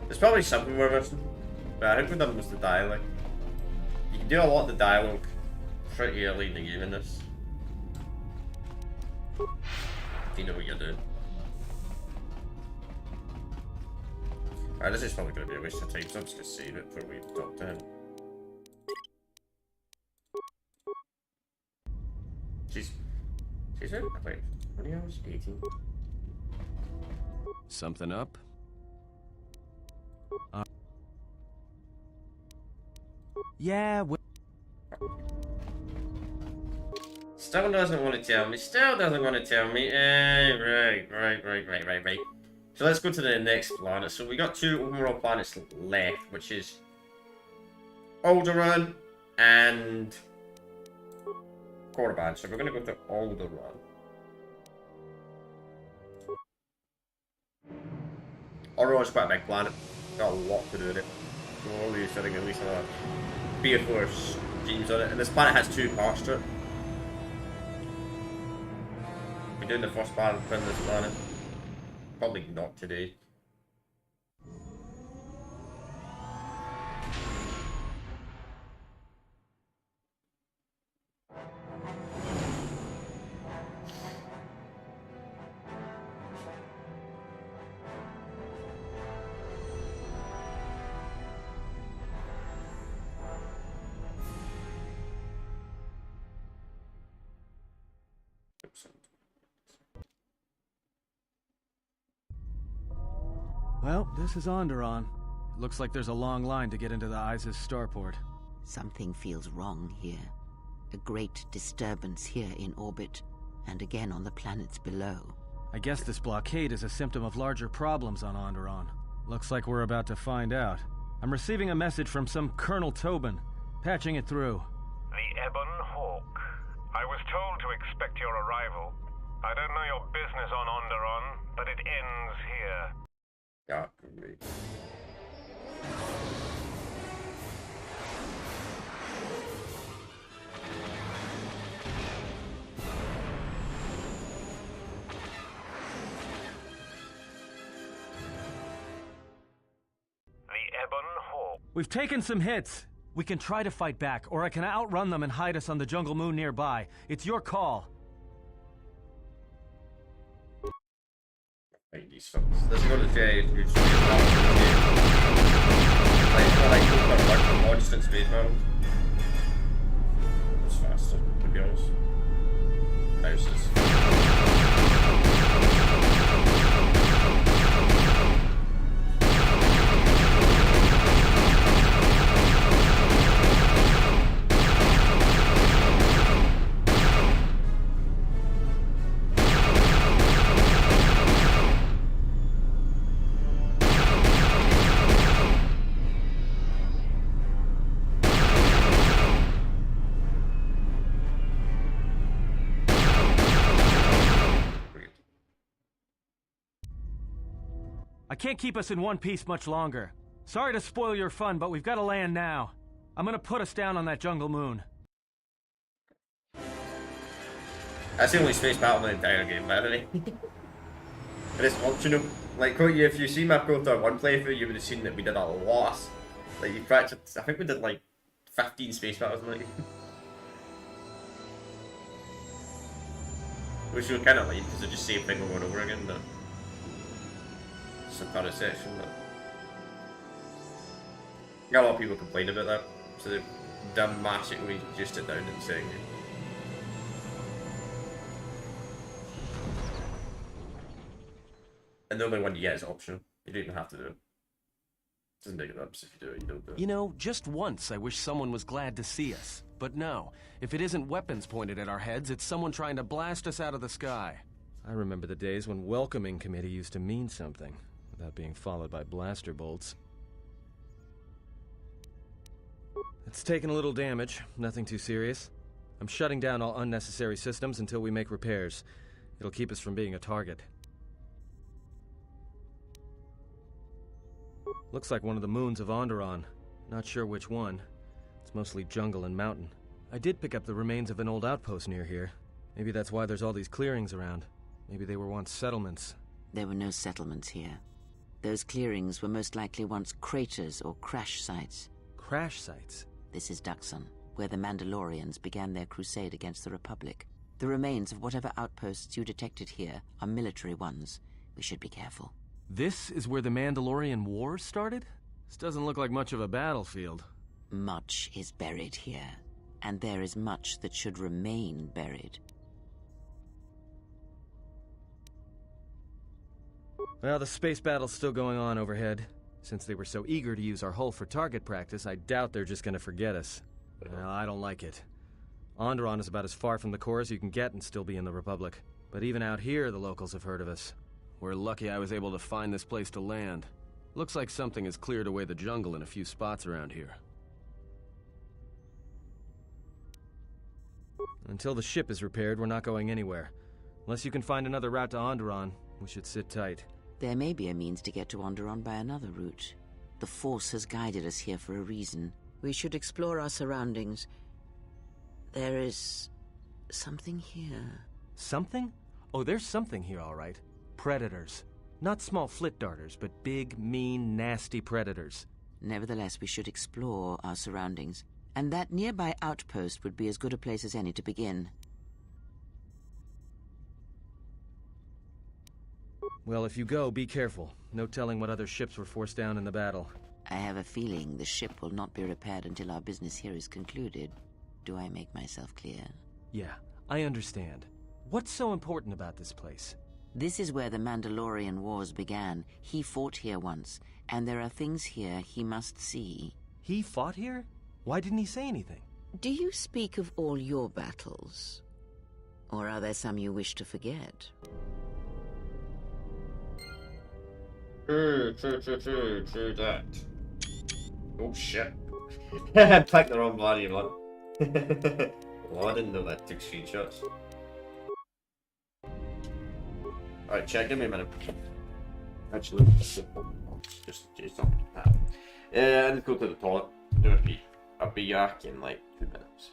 Speaker 1: There's probably something we're missing, but I think we've done most of the dialogue. You can do a lot of the dialogue pretty early in the game in this. If you know what you're doing. Alright, this is probably going to be a waste of time, so I'm just going to save it before we talk to him. She's like 20 hours? 18?
Speaker 6: Something up? Yeah,
Speaker 1: Still doesn't want to tell me. Still doesn't want to tell me. Right. So let's go to the next planet. So we got 2 overall planets left, which is Alderaan and Korriban. So we're going to go to Alderaan. Alderaan is quite a big planet. Got a lot to do with it. So we'll be setting at least another 3 or 4 streams on it. And this planet has 2 parts to it. We're doing the first part of this planet. Probably not today.
Speaker 4: Well, this is Onderon. It looks like there's a long line to get into the ISIS starport.
Speaker 9: Something feels wrong here. A great disturbance here in orbit, and again on the planets below.
Speaker 4: I guess this blockade is a symptom of larger problems on Onderon. Looks like we're about to find out. I'm receiving a message from some Colonel Tobin. Patching it through.
Speaker 5: The Ebon Hawk. I was told to expect your arrival. I don't know your business on Onderon, but it ends here.
Speaker 1: Yeah, great.
Speaker 4: We've taken some hits. We can try to fight back, or I can outrun them and hide us on the jungle moon nearby. It's your call.
Speaker 1: Idea. these films. This is going to say huge space battles. Like constant space battles. It's faster, to be honest. Houses.
Speaker 4: I can't keep us in one piece much longer. Sorry to spoil your fun, but we've got to land now. I'm gonna put us down on that jungle moon.
Speaker 1: That's the only space battle in the entire game, by the way. But it's optional. Like, if you see my Proton 1 playthrough, you would have seen that we did a lot. Like, you practiced, I think we did like 15 space battles in that game. Which you kind of like, because it's just the same thing over and over again. But some kind of section, but got a lot of people complain about that, so they've dramatically reduced it down in the second game. And the only one you get is optional. You don't even have to do it. It doesn't make it up, so if you do it, you don't do it.
Speaker 15: You know, just once I wish someone was glad to see us. But no, if it isn't weapons pointed at our heads, it's someone trying to blast us out of the sky.
Speaker 4: I remember the days when welcoming committee used to mean something, without being followed by blaster bolts. It's taken a little damage, nothing too serious. I'm shutting down all unnecessary systems until we make repairs. It'll keep us from being a target. Looks like one of the moons of Onderon. Not sure which one. It's mostly jungle and mountain. I did pick up the remains of an old outpost near here. Maybe that's why there's all these clearings around. Maybe they were once settlements.
Speaker 9: There were no settlements here. Those clearings were most likely once craters or crash sites.
Speaker 4: Crash sites?
Speaker 9: This is Duxon, where the Mandalorians began their crusade against the Republic. The remains of whatever outposts you detected here are military ones. We should be careful.
Speaker 4: This is where the Mandalorian Wars started? This doesn't look like much of a battlefield.
Speaker 9: Much is buried here, and there is much that should remain buried.
Speaker 4: Well, the space battle's still going on overhead. Since they were so eager to use our hull for target practice, I doubt they're just gonna forget us. Well, I don't like it. Onderon is about as far from the core as you can get and still be in the Republic. But even out here, the locals have heard of us.
Speaker 15: We're lucky I was able to find this place to land. Looks like something has cleared away the jungle in a few spots around here.
Speaker 4: Until the ship is repaired, we're not going anywhere. Unless you can find another route to Onderon, we should sit tight.
Speaker 9: There may be a means to get to Onderon by another route. The Force has guided us here for a reason. We should explore our surroundings. There is something here.
Speaker 4: Something? Oh, there's something here, all right. Predators. Not small flit darters, but big, mean, nasty predators.
Speaker 9: Nevertheless, we should explore our surroundings. And that nearby outpost would be as good a place as any to begin.
Speaker 4: Well, if you go, be careful. No telling what other ships were forced down in the battle.
Speaker 9: I have a feeling the ship will not be repaired until our business here is concluded. Do I make myself clear?
Speaker 4: Yeah, I understand. What's so important about this place?
Speaker 9: This is where the Mandalorian Wars began. He fought here once, and there are things here he must see.
Speaker 4: He fought here? Why didn't he say anything?
Speaker 9: Do you speak of all your battles? Or are there some you wish to forget?
Speaker 1: True that. Oh shit. I picked the wrong bloody one. Well, I didn't know that took screenshots. Alright, check, give me a minute. Actually, just in case something happened. I need to go to the toilet, do a pee. I'll be back in like 2 minutes.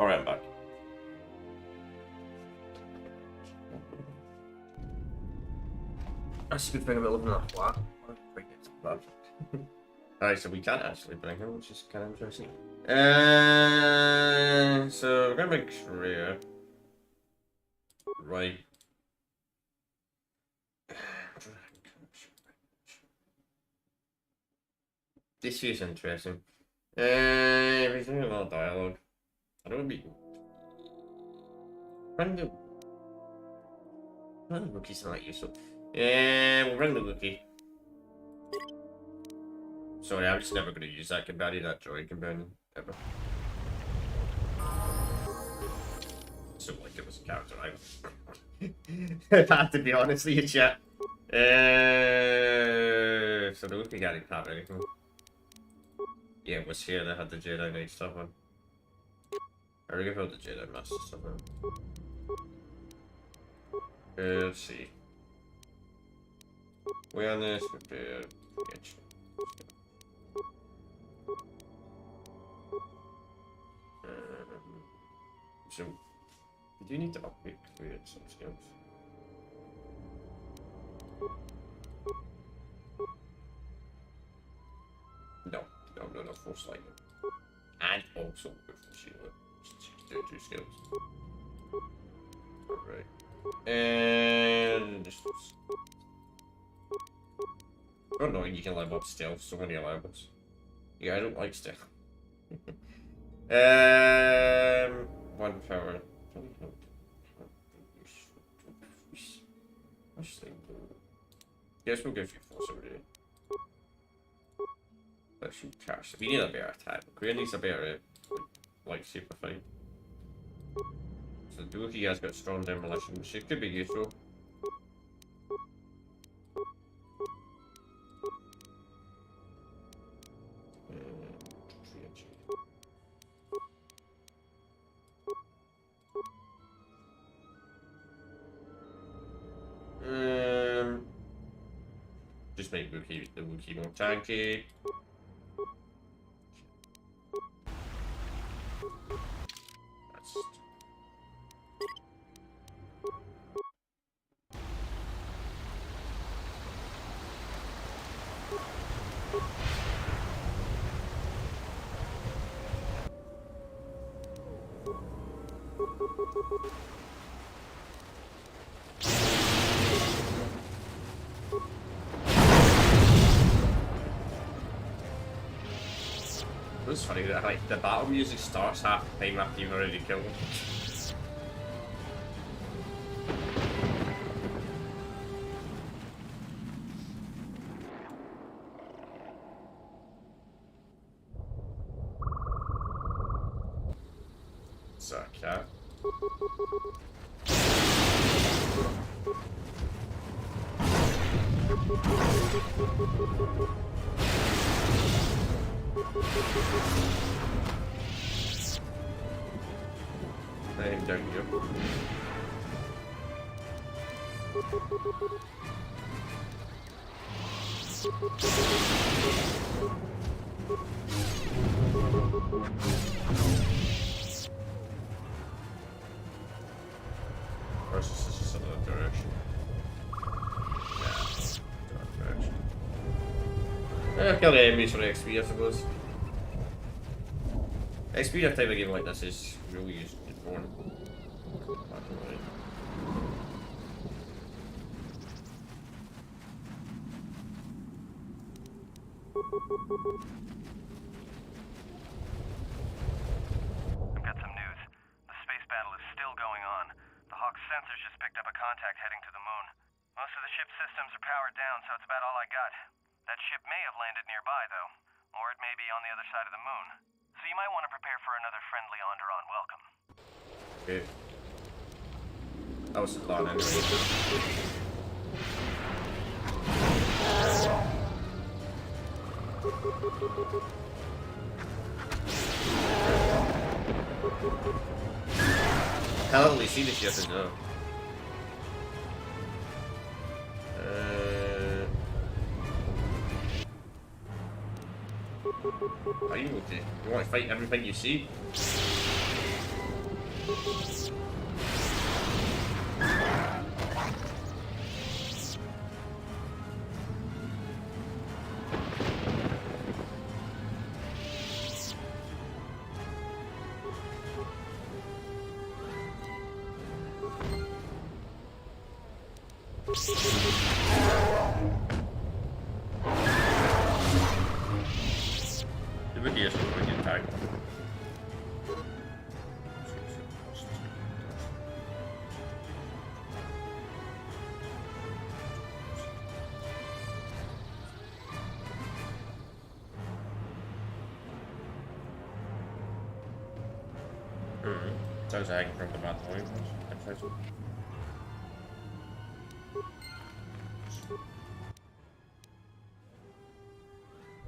Speaker 1: Alright, I'm back. That's a good thing about living in a flat. Alright, so we can't actually bring him, which is kind of interesting. So we're gonna make career. Right. This is interesting. We're doing a lot of dialogue. I don't want to be. Bring the Wookiees not useful. We'll bring the Wookiee. Sorry, I'm just never going to use that companion, that droid companion, ever. So like it was a character, I have to be honest with you, chat. So the Wookiee guy didn't have anything. Yeah, it was here that had the Jedi Knight stuff on. I really felt the Jedi Master stuff on. Let's see. Awareness, repair, so, we do need to upgrade some skills. No, force lightning. And also with the shield. Do 2 skills. Alright. And distance. Oh no, you can level up stealth, so many levels. Yeah, I don't like stealth. 1 power. Guess we'll give you force over there. Let's shoot cash. We need a better attack. Korea needs a better lightsaber fight. So the Wookiee has got strong demolition, which it could be useful. Just make the Wookiee more tanky. It's funny that like the battle music starts half the time after you've already killed him. Is that a cat? I'm down here. Or is this just another direction? Yeah, dark direction. Kill the enemies for XP, I suppose. XP at a time of a game like this is really important.
Speaker 16: I've got some news. The space battle is still going on. The Hawk's sensors just picked up a contact heading to the moon. Most of the ship's systems are powered down, so it's about all I got. That ship may have landed nearby, though. Or it may be on the other side of the moon. So you might want to prepare for another friendly Onderon welcome.
Speaker 1: Okay. That was the plan anyway. Hell, at least see the ship as well. Are you okay? You want to fight everything you see? Det var det, jeg så var ikke en tak. Så er jeg ikke from the bad point.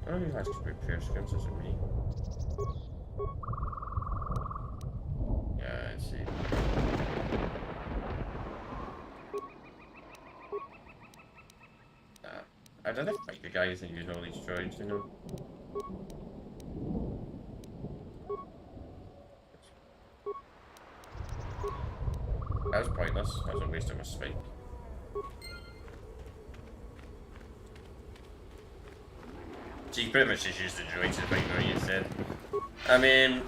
Speaker 1: I don't think I can pierce skins, is it me? Yeah, I see. I don't fight the guys that use all these droids, you know? That was pointless. That was a waste of my spike. So you pretty much just use the droids to fight what you said. I mean,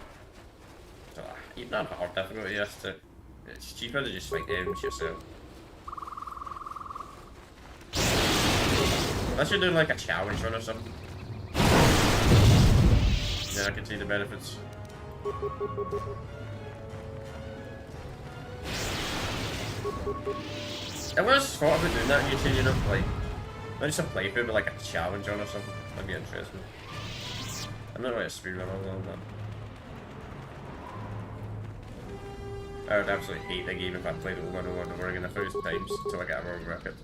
Speaker 1: you've not hard difficulty, it's cheaper to just fight the enemies yourself. Unless you're doing like a challenge run or something. Then I can see the benefits. I was thought about doing that in YouTube, you know, like, not just a playthrough, but like a challenge run or something. That'd be interesting. I'm not really a speedrunner though, but I would absolutely hate the game if I played it over and over and over again 1,000 times until I get a world record.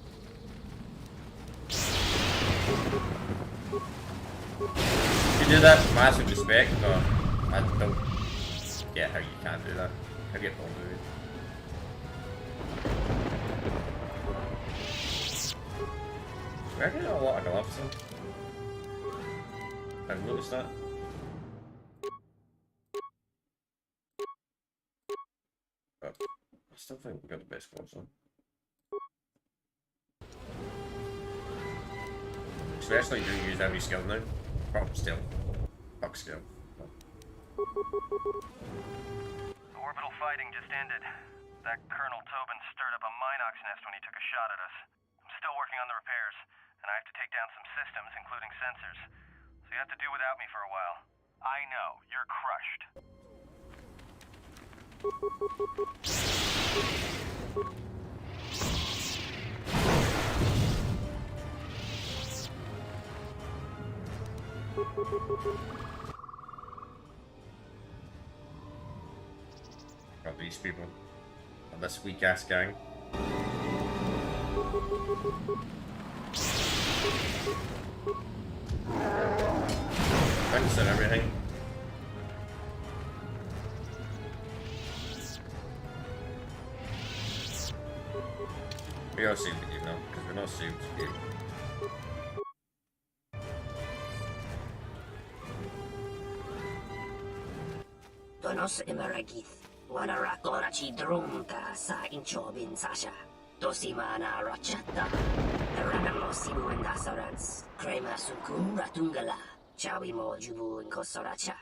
Speaker 1: You do that, massive respect, but I don't get how you can't do that. How do you all do it? We're getting a lot of gloves in. I've noticed that. But I still think we've got the best gloves on. Especially do you use every skill now. Well, still. Fuck skill.
Speaker 16: Orbital fighting just ended. That Colonel Tobin stirred up a Minox nest when he took a shot at us. I'm still working on the repairs, and I have to take down some systems, including sensors. So you have to do without me for a while. I know, you're crushed.
Speaker 1: Got these people. And this weak ass gang. Thanks and everything. We are saved the game now, because we're not saved the game.
Speaker 14: Donos Emeragith, Wanarakorachi Drumta sa Inchobin Sasha, Dosimana Rachata, Ranamo Sibu and Dasarans, Crema Sunkun Ratungala, Chawimo Jubu and Kosoracha.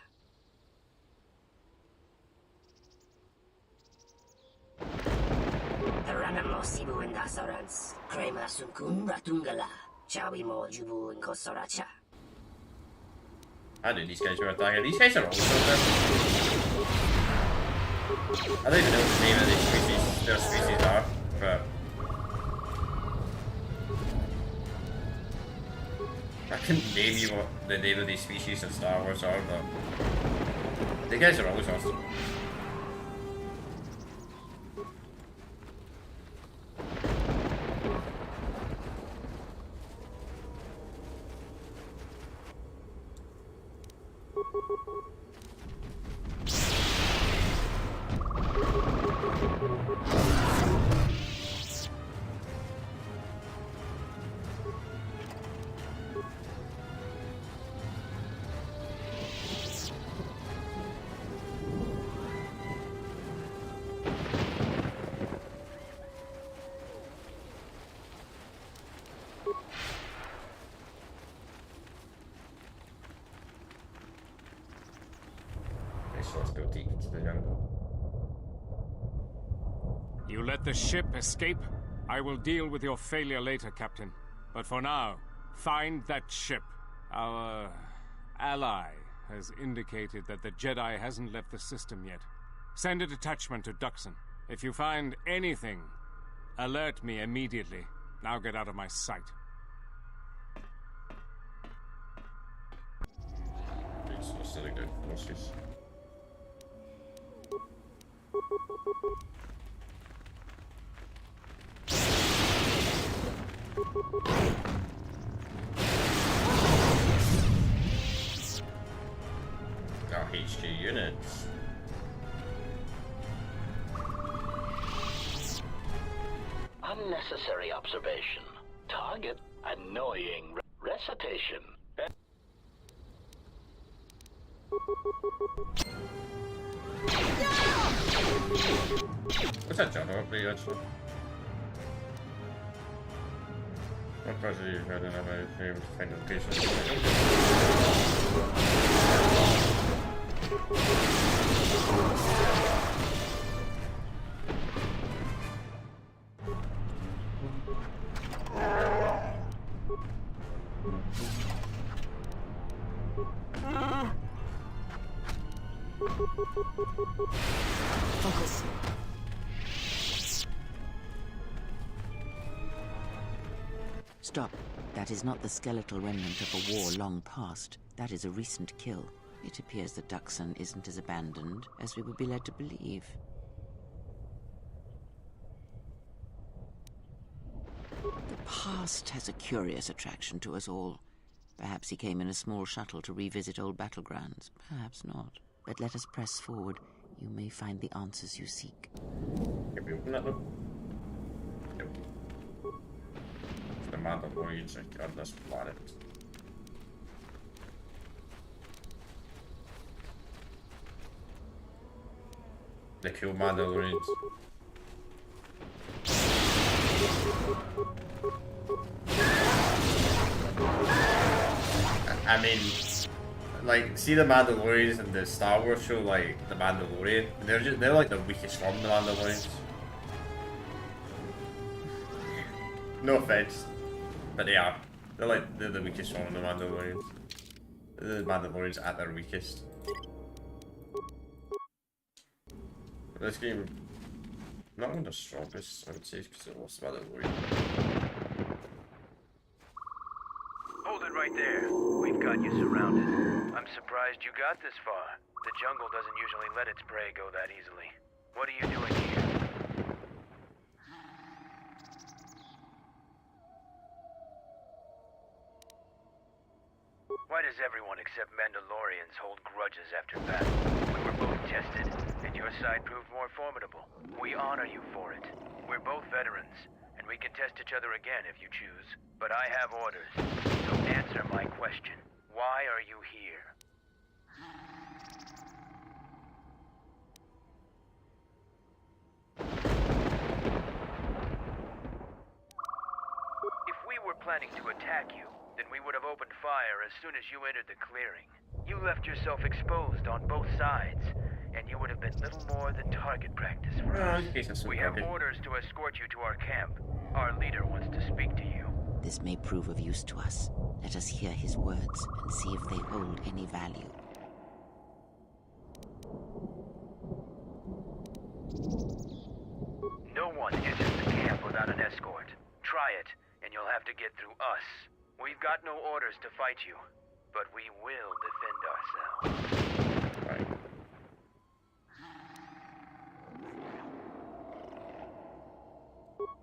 Speaker 14: Ranamo Sibu and Dasarans, Crema Sunkun Ratungala, Chawimo Jubu and Kosoracha.
Speaker 1: I knew these guys were attacking. These guys are also there. I don't even know what the name of these species, their species are, but I couldn't name you what the name of these species in Star Wars are, but the guys are always awesome.
Speaker 17: so let's go take it to the jungle.
Speaker 18: You let the ship escape? I will deal with your failure later, Captain. But for now, find that ship. Our ally has indicated that the Jedi hasn't left the system yet. Send a detachment to Duxon. If you find anything, alert me immediately. Now get out of my sight.
Speaker 17: Our HQ units.
Speaker 8: Unnecessary observation. Target annoying recitation.
Speaker 17: What's that jump up there actually? What does he had another frame to find location?
Speaker 9: Focus. Stop. That is not the skeletal remnant of a war long past. That is a recent kill. It appears that Duxon isn't as abandoned as we would be led to believe. The past has a curious attraction to us all. Perhaps he came in a small shuttle to revisit old battlegrounds. Perhaps not. But let us press forward. You may find the answers you seek.
Speaker 17: Can we open that though? Nope. The Mandalorians are on this planet. The cool Mandalorians. I mean, like, see the Mandalorians in the Star Wars show, like the Mandalorian. They're like the weakest one, the Mandalorians. No offense, but they are. They're the weakest one, the Mandalorians. They're the Mandalorians at their weakest. This game, not one of the strongest, I would say, because it lost Mandalorian.
Speaker 16: Hold it right there. We've got you surrounded. I'm surprised you got this far. The jungle doesn't usually let its prey go that easily. What are you doing here? Why does everyone except Mandalorians hold grudges after battle? We were both tested, and your side proved more formidable. We honor you for it. We're both veterans, and we can test each other again if you choose. But I have orders, so answer my question. Why are you here? If we were planning to attack you, then we would have opened fire as soon as you entered the clearing. You left yourself exposed on both sides, and you would have been little more than target practice for us. We have orders to escort you to our camp. Our leader wants to speak to you.
Speaker 9: This may prove of use to us. Let us hear his words and see if they hold any value.
Speaker 16: No one enters the camp without an escort. Try it, and you'll have to get through us. We've got no orders to fight you, but we will defend ourselves.
Speaker 17: Right.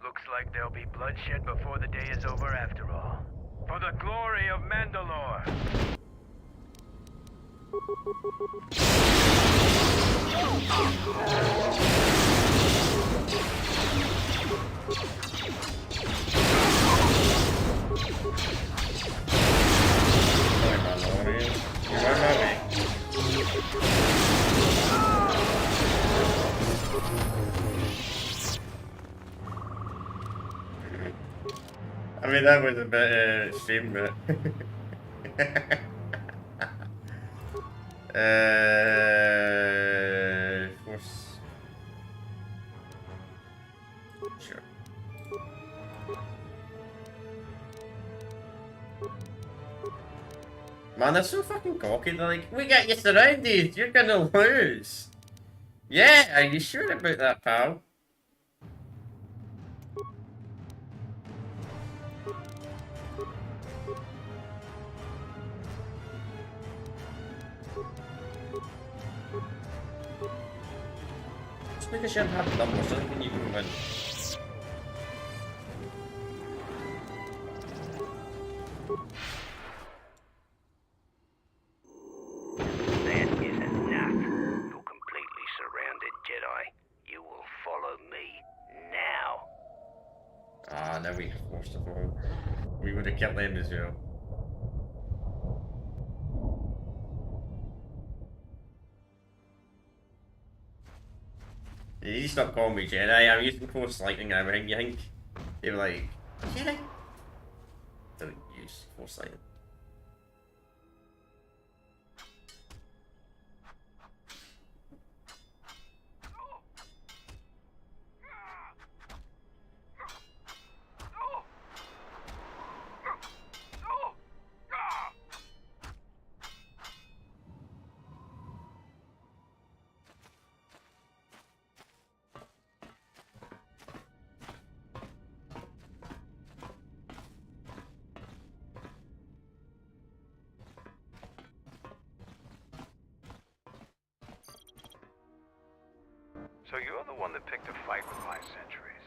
Speaker 16: Looks like there'll be bloodshed before the day is over after all. For the glory of Mandalore!
Speaker 17: I mean, that was a bit extreme, but man, they're so fucking cocky. They're like, we got you surrounded. You're gonna lose. Yeah, are you sure about that, pal? Just because you have numbers doesn't mean you can win.
Speaker 8: That is enough. You're completely surrounded, Jedi. You will follow me now.
Speaker 17: Ah, now we forced to follow. We would have kept them as well. You need to stop calling me Jedi. I'm using force lightning and everything. You think they were like, Jedi? Don't use force lightning.
Speaker 5: So you're the one that picked a fight with my sentries.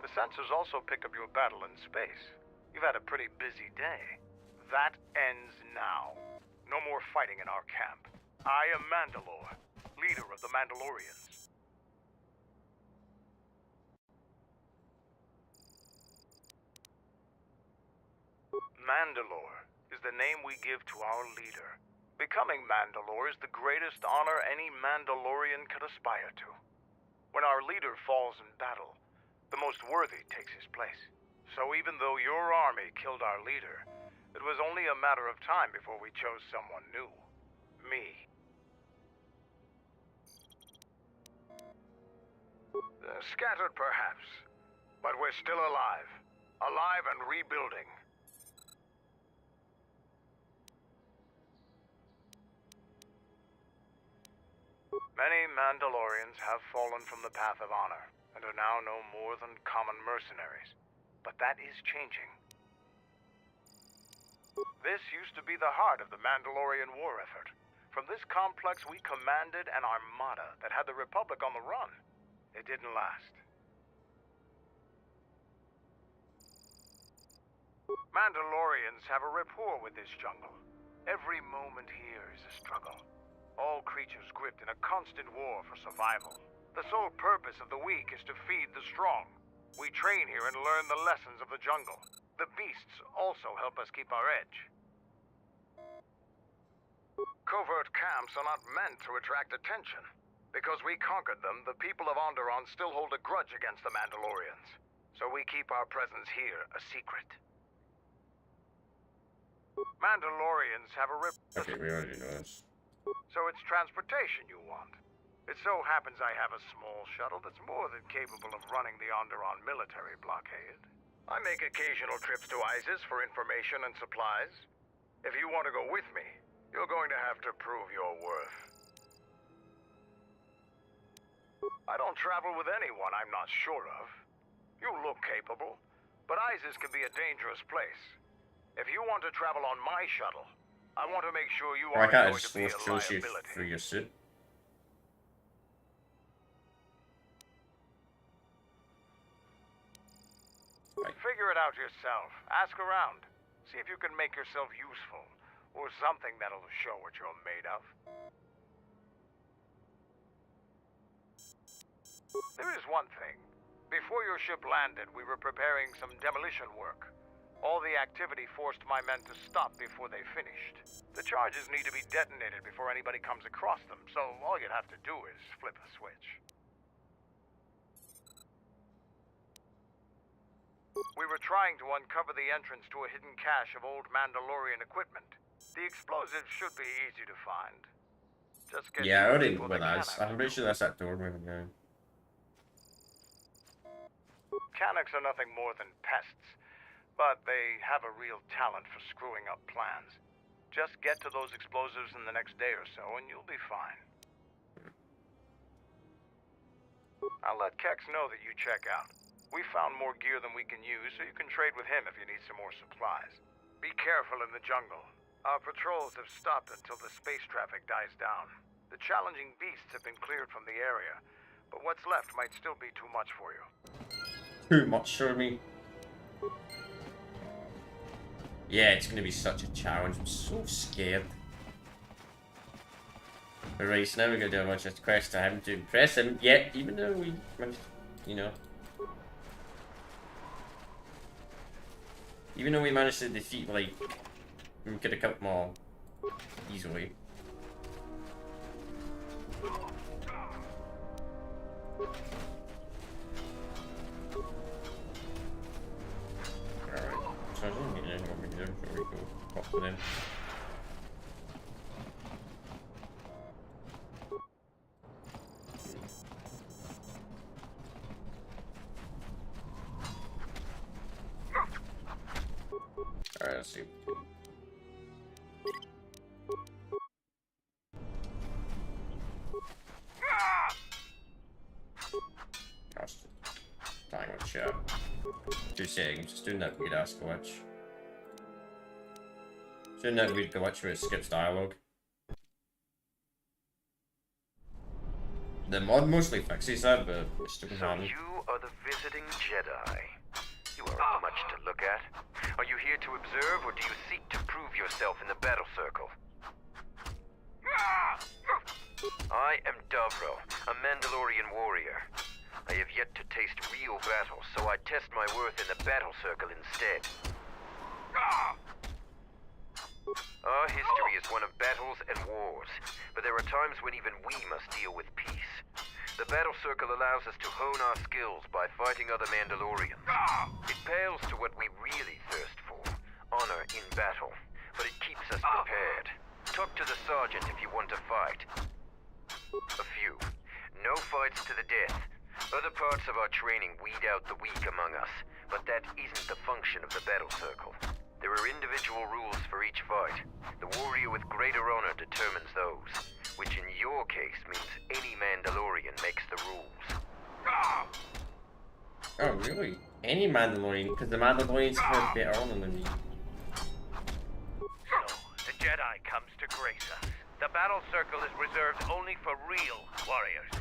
Speaker 5: The sensors also picked up your battle in space. You've had a pretty busy day. That ends now. No more fighting in our camp. I am Mandalore, leader of the Mandalorians. Mandalore is the name we give to our leader. Becoming Mandalore is the greatest honor any Mandalorian could aspire to. When our leader falls in battle, the most worthy takes his place. So even though your army killed our leader, it was only a matter of time before we chose someone new. Me. Scattered perhaps, but we're still alive. Alive and rebuilding. Many Mandalorians have fallen from the path of honor, and are now no more than common mercenaries. But that is changing. This used to be the heart of the Mandalorian war effort. From this complex we commanded an armada that had the Republic on the run. It didn't last. Mandalorians have a rapport with this jungle. Every moment here is a struggle. All creatures gripped in a constant war for survival. The sole purpose of the weak is to feed the strong. We train here and learn the lessons of the jungle. The beasts also help us keep our edge. Covert camps are not meant to attract attention. Because we conquered them, the people of Onderon still hold a grudge against the Mandalorians. So we keep our presence here a secret. Mandalorians have a
Speaker 17: Okay, we already know this.
Speaker 5: So it's transportation you want. It so happens I have a small shuttle that's more than capable of running the Onderon military blockade. I make occasional trips to ISIS for information and supplies. If you want to go with me, you're going to have to prove your worth. I don't travel with anyone I'm not sure of. You look capable, but ISIS can be a dangerous place. If you want to travel on my shuttle, I want to make sure you
Speaker 17: Why
Speaker 5: aren't
Speaker 17: can't I
Speaker 5: going
Speaker 17: just
Speaker 5: to be a
Speaker 17: force choose you
Speaker 5: liability.
Speaker 17: through your suit?
Speaker 5: Figure it out yourself. Ask around. See if you can make yourself useful, or something that'll show what you're made of. There is one thing. Before your ship landed, we were preparing some demolition work. All the activity forced my men to stop before they finished. The charges need to be detonated before anybody comes across them, so all you'd have to do is flip a switch. We were trying to uncover the entrance to a hidden cache of old Mandalorian equipment. The explosives should be easy to find. Just get
Speaker 17: Yeah, I already
Speaker 5: people
Speaker 17: with
Speaker 5: that
Speaker 17: us.
Speaker 5: cannot.
Speaker 17: I'm pretty sure that's that door moving down.
Speaker 5: Mechanics are nothing more than pests, but they have a real talent for screwing up plans. Just get to those explosives in the next day or so, and you'll be fine. I'll let Kex know that you check out. We found more gear than we can use, so you can trade with him if you need some more supplies. Be careful in the jungle. Our patrols have stopped until the space traffic dies down. The challenging beasts have been cleared from the area, but what's left might still be too much for you.
Speaker 17: Too much for me. Yeah, it's gonna be such a challenge. I'm so scared. Alright, so now we're gonna do a bunch of quests to him to impress him. Yet, even though we managed, you know. Even though we managed to defeat, like, we could have killed them all easily. Alright, so I don't need anything over here, so we go pop it in. Alright, let's see. Language, yeah. 2 settings, just doing that weird ass glitch. Doing that weird glitch where it skips dialogue. The mod mostly fixes that, but it's still
Speaker 19: So you are the visiting Jedi. You aren't much to look at. Are you here to observe, or do you seek to prove yourself in the battle circle? I am Davro, a Mandalorian warrior. I have yet to taste real battle, so I test my worth in the battle circle instead. Our history is one of battles and wars, but there are times when even we must deal with peace. The battle circle allows us to hone our skills by fighting other Mandalorians. It pales to what we really thirst for, honor in battle, but it keeps us prepared. Talk to the sergeant if you want to fight. A few. No fights to the death. Other parts of our training weed out the weak among us, but that isn't the function of the battle circle. There are individual rules for each fight. The warrior with greater honor determines those, which in your case means any Mandalorian makes the rules.
Speaker 17: Oh, really? Any Mandalorian? Because the Mandalorians have better honor than me.
Speaker 19: So, the Jedi comes to grace us. The battle circle is reserved only for real warriors.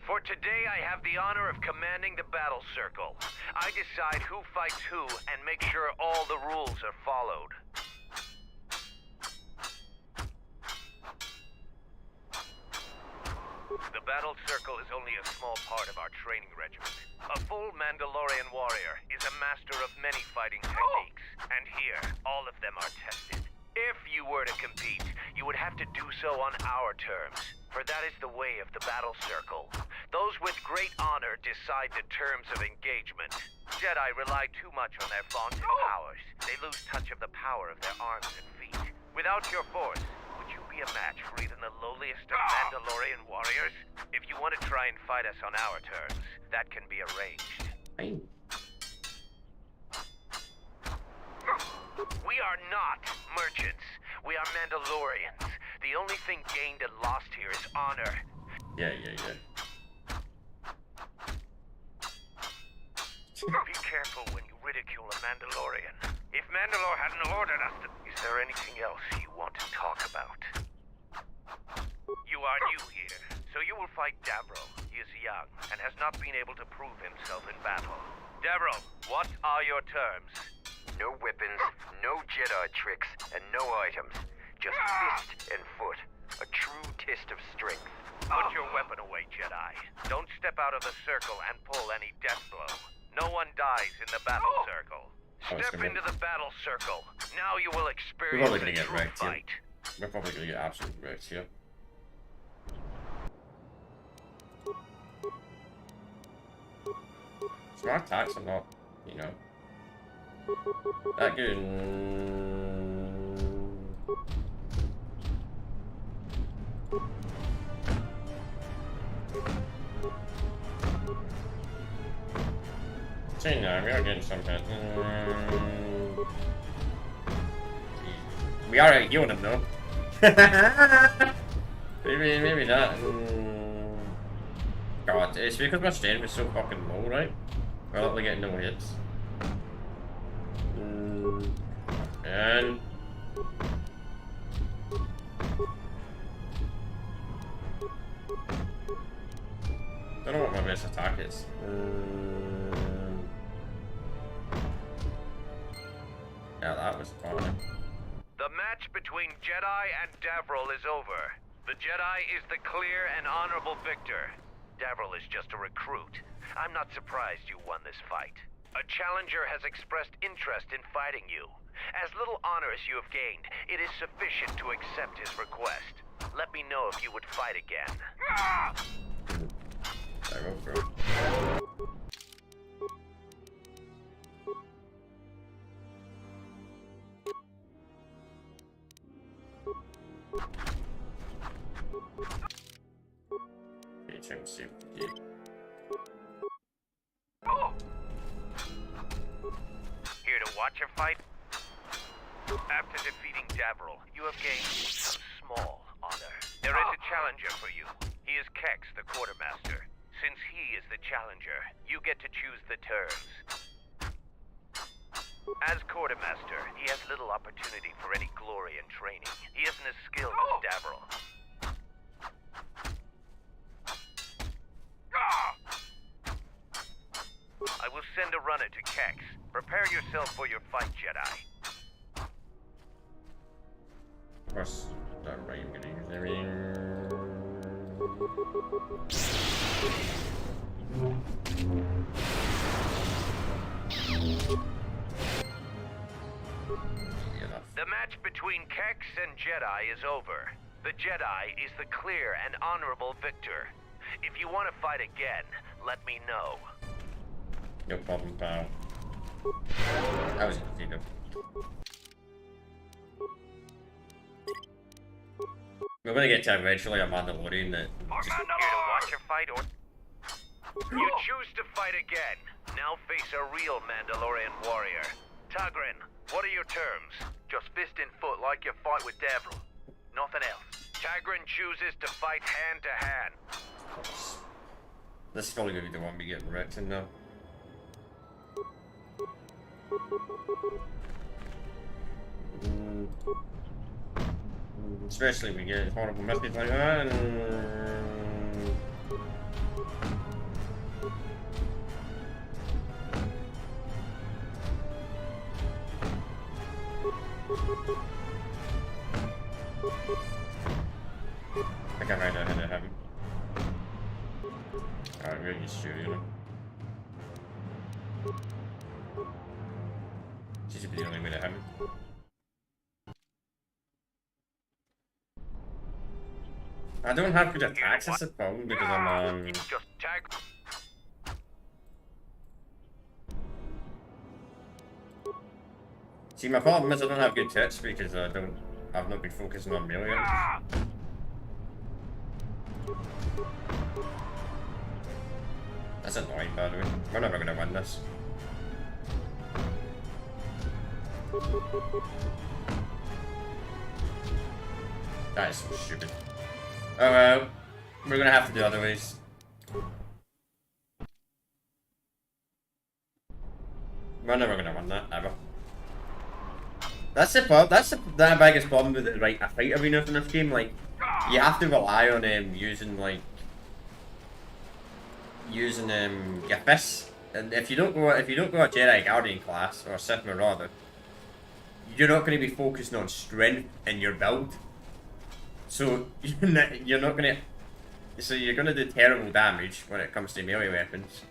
Speaker 19: For today, I have the honor of commanding the battle circle. I decide who fights who and make sure all the rules are followed. The battle circle is only a small part of our training regiment. A full Mandalorian warrior is a master of many fighting techniques, and here, all of them are tested. If you were to compete, you would have to do so on our terms, for that is the way of the battle circle. Those with great honor decide the terms of engagement. Jedi rely too much on their vaunted powers. They lose touch of the power of their arms and feet. Without your force, would you be a match for even the lowliest of Mandalorian warriors? If you want to try and fight us on our terms, that can be arranged. We are not merchants. We are Mandalorians. The only thing gained and lost here is honor.
Speaker 17: Yeah.
Speaker 19: Be careful when you ridicule a Mandalorian. If Mandalore hadn't ordered us to... Is there anything else you want to talk about? You are new here, so you will fight Davro. He is young and has not been able to prove himself in battle. Davro, what are your terms? No weapons, no Jedi tricks, and no items. Just fist and foot. A true test of strength. Put your weapon away, Jedi. Don't step out of the circle and pull any death blow. No one dies in the battle circle. Step into the battle circle. Now you will
Speaker 17: We're
Speaker 19: experience
Speaker 17: probably gonna
Speaker 19: a
Speaker 17: get
Speaker 19: true
Speaker 17: wrecked here.
Speaker 19: fight.
Speaker 17: We're probably gonna get absolutely wrecked here. So our attacks are not, you know, that good. See now, we are getting some hit. We are healing him though. maybe not. God, it's because my strength is so fucking low, right? We're not getting no hits. And don't know what my best attack is. Yeah, that was fun.
Speaker 19: The match between Jedi and Davril is over. The Jedi is the clear and honorable victor. Davril is just a recruit. I'm not surprised you won this fight. A challenger has expressed interest in fighting you. As little honor as you have gained, it is sufficient to accept his request. Let me know if you would fight again.
Speaker 17: I go for it.
Speaker 19: Here to watch a fight? After defeating Davril, you have gained some small honor. There is a challenger for you. He is Kex, the quartermaster. Since he is the challenger, you get to choose the terms. As quartermaster, he has little opportunity for any glory and training. He isn't as skilled as Davril. I will send a runner to Kex. Prepare yourself for your fight, Jedi.
Speaker 17: Of course, that right, I'm gonna use everything.
Speaker 19: The match between Kex and Jedi is over. The Jedi is the clear and honorable victor. If you want to fight again, let me know.
Speaker 17: No problem, pal. That was easy though. We're gonna get to eventually a Mandalorian that just...
Speaker 19: Here to watch a fight or... You choose to fight again. Now face a real Mandalorian warrior. Tagrin, what are your terms? Just fist and foot like your fight with Davril. Nothing else. Tagrin chooses to fight hand to hand.
Speaker 17: This is probably gonna be the one we get wrecked in now. Especially when we get horrible messages like that. I can't find out how to have him. Alright, we're just shooting him. This should be the only way to have him. I don't have good attacks, that's the problem, because I'm See, my problem is I don't have good hits because I've not been focusing on melee. That's annoying, by the way. We're never gonna win this. That is so stupid. Oh well, we're gonna have to do other ways. We're never gonna win that, ever. That's the problem, that's the biggest problem with it, right, a fight arena in this game, like, you have to rely on using your fists, and if you don't go a Jedi Guardian class, or Sith Marauder, you're not going to be focusing on strength in your build. So you're not gonna. So you're gonna do terrible damage when it comes to melee weapons,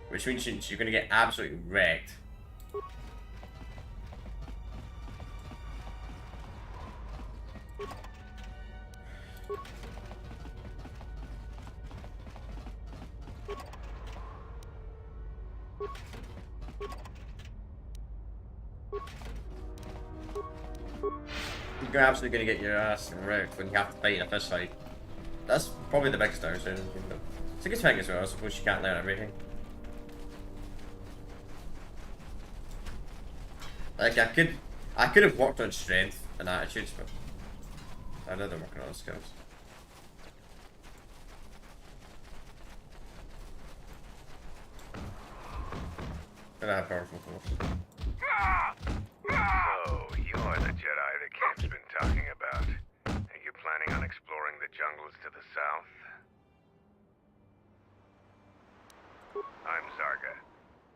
Speaker 17: which means you're gonna get absolutely wrecked. You're absolutely gonna get your ass wrecked when you have to fight in a fist fight. That's probably the biggest downside. It's a good thing as well, I suppose you can't learn everything. Like I could I could have worked on strength and attitudes, but I'd rather work on other skills. Gotta have powerful force.
Speaker 19: Oh, you're the Jedi the camp's been talking about. Are you planning on exploring the jungles to the south? I'm Zarga.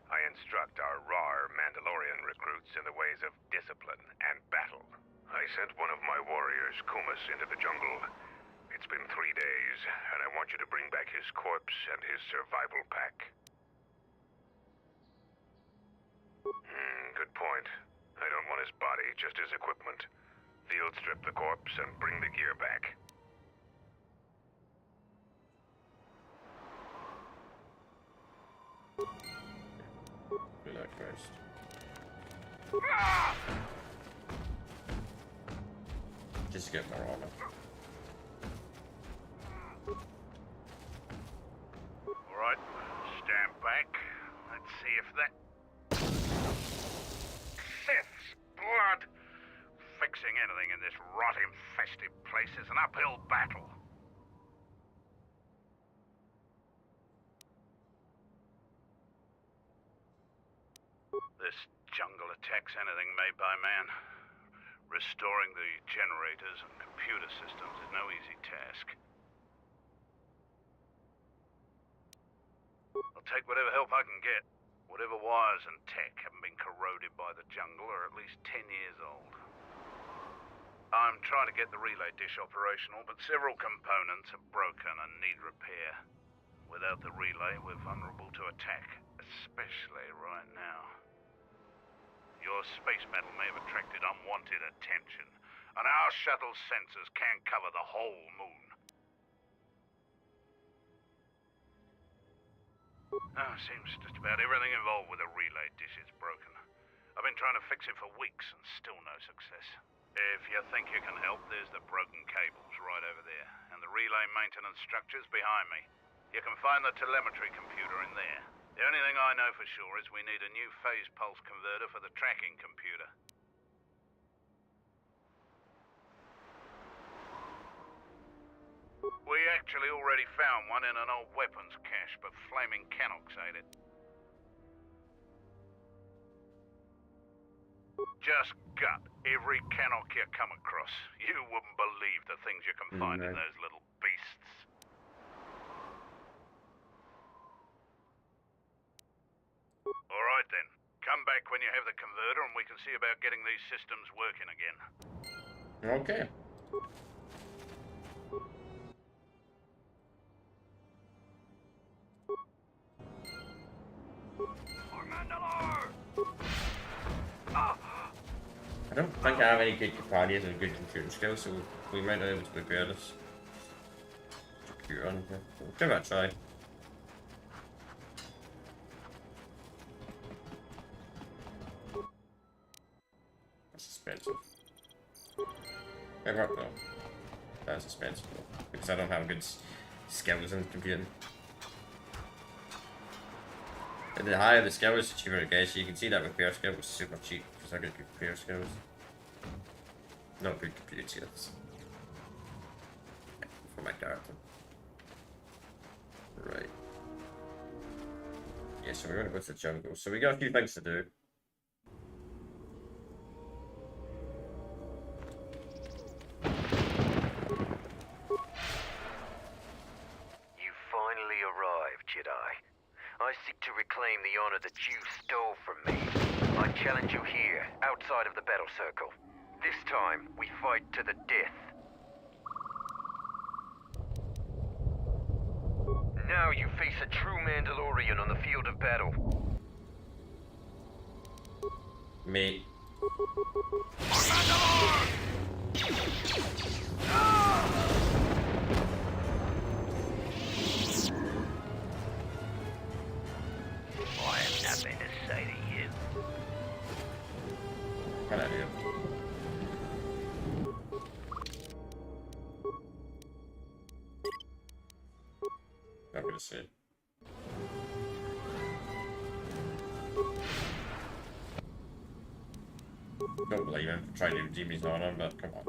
Speaker 19: I instruct our raw Mandalorian recruits in the ways of discipline and battle. I sent one of my warriors, Kumas, into the jungle. It's been 3 days, and I want you to bring back his corpse and his survival pack. Good point. I don't want his body, just his equipment. Field strip the corpse and bring the gear back.
Speaker 17: Do that first. Just get more armor.
Speaker 19: Alright, stand back. Let's see if that... Sith's blood! Fixing anything in this rot-infested place is an uphill battle. This jungle attacks anything made by man. Restoring the generators and computer systems is no easy task. I'll take whatever help I can get. Whatever wires and tech haven't been corroded by the jungle are at least 10 years old. I'm trying to get the relay dish operational, but several components are broken and need repair. Without the relay, we're vulnerable to attack, especially right now. Your space metal may have attracted unwanted attention, and our shuttle's sensors can't cover the whole moon. Seems just about everything involved with a relay dish is broken. I've been trying to fix it for weeks and still no success. If you think you can help, there's the broken cables right over there, and the relay maintenance structure's behind me. You can find the telemetry computer in there. The only thing I know for sure is we need a new phase pulse converter for the tracking computer. We actually already found one in an old weapons cache, but flaming Canox ate it. Just gut every Canoc you come across. You wouldn't believe the things you can find in those little beasts. Alright then. Come back when you have the converter and we can see about getting these systems working again.
Speaker 17: Okay. I don't think I have any good companions and good computer skills, so we might not be able to repair this computer on here. We'll give it a try. That's expensive. It worked though. That's expensive though, because I don't have good skills in computing. And the higher the skills, the cheaper it gets. You can see that repair skill was super cheap because I got good repair skills. Not good computer skills. For my character. Right. Yeah, so we're gonna go to the jungle. So we got a few things to do.
Speaker 19: You finally arrived, Jedi. I seek to reclaim the honor that you stole from me. I challenge you here, outside of the battle circle. This time, we fight to the death. Now you face a true Mandalorian on the field of battle.
Speaker 17: Me.
Speaker 8: I have nothing to say to you.
Speaker 17: What I do? I'm gonna see. Don't believe him for trying to redeem his honor, but come on.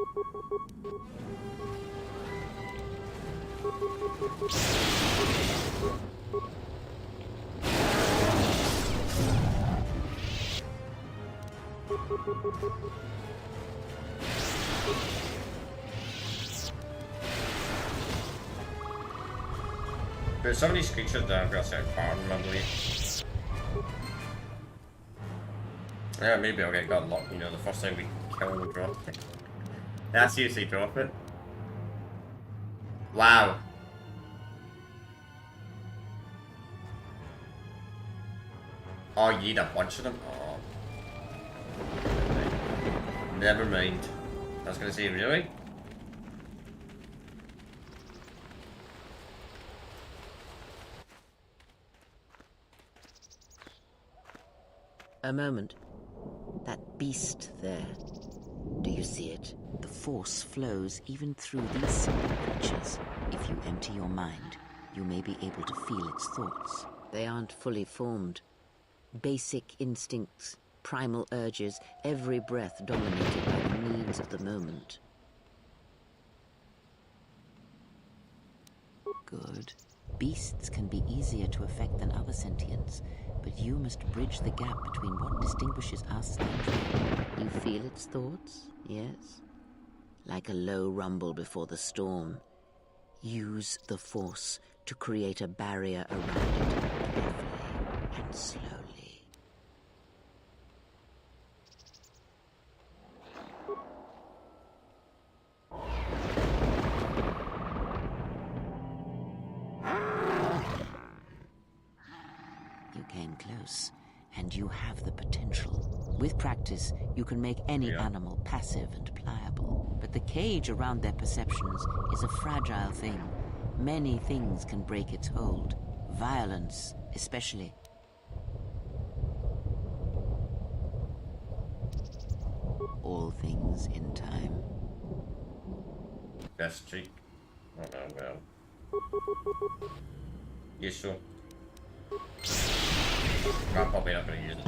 Speaker 17: But some of these creatures that I've got to set apart, I believe. Yeah, maybe I'll get God Luck, you know, the first time we kill him, we drop it. Yeah, seriously, drop it. Wow. Oh, you need a bunch of them? Oh. Never mind. I was gonna say, really?
Speaker 9: A moment. That beast there. Do you see it? The force flows even through these simple creatures. If you empty your mind, you may be able to feel its thoughts. They aren't fully formed. Basic instincts, primal urges, every breath dominated by the needs of the moment. Good. Beasts can be easier to affect than other sentients, but you must bridge the gap between what distinguishes us and them. You feel its thoughts, yes? Like a low rumble before the storm. Use the force to create a barrier around it, carefully and slowly. You came close, and you have the potential. With practice, you can make any animal passive and pliable. But the cage around their perceptions is a fragile thing. Many things can break its hold. Violence, especially. All things in time.
Speaker 17: Best cheek. Oh no, well. Yes, sure. I'm probably not going to use it.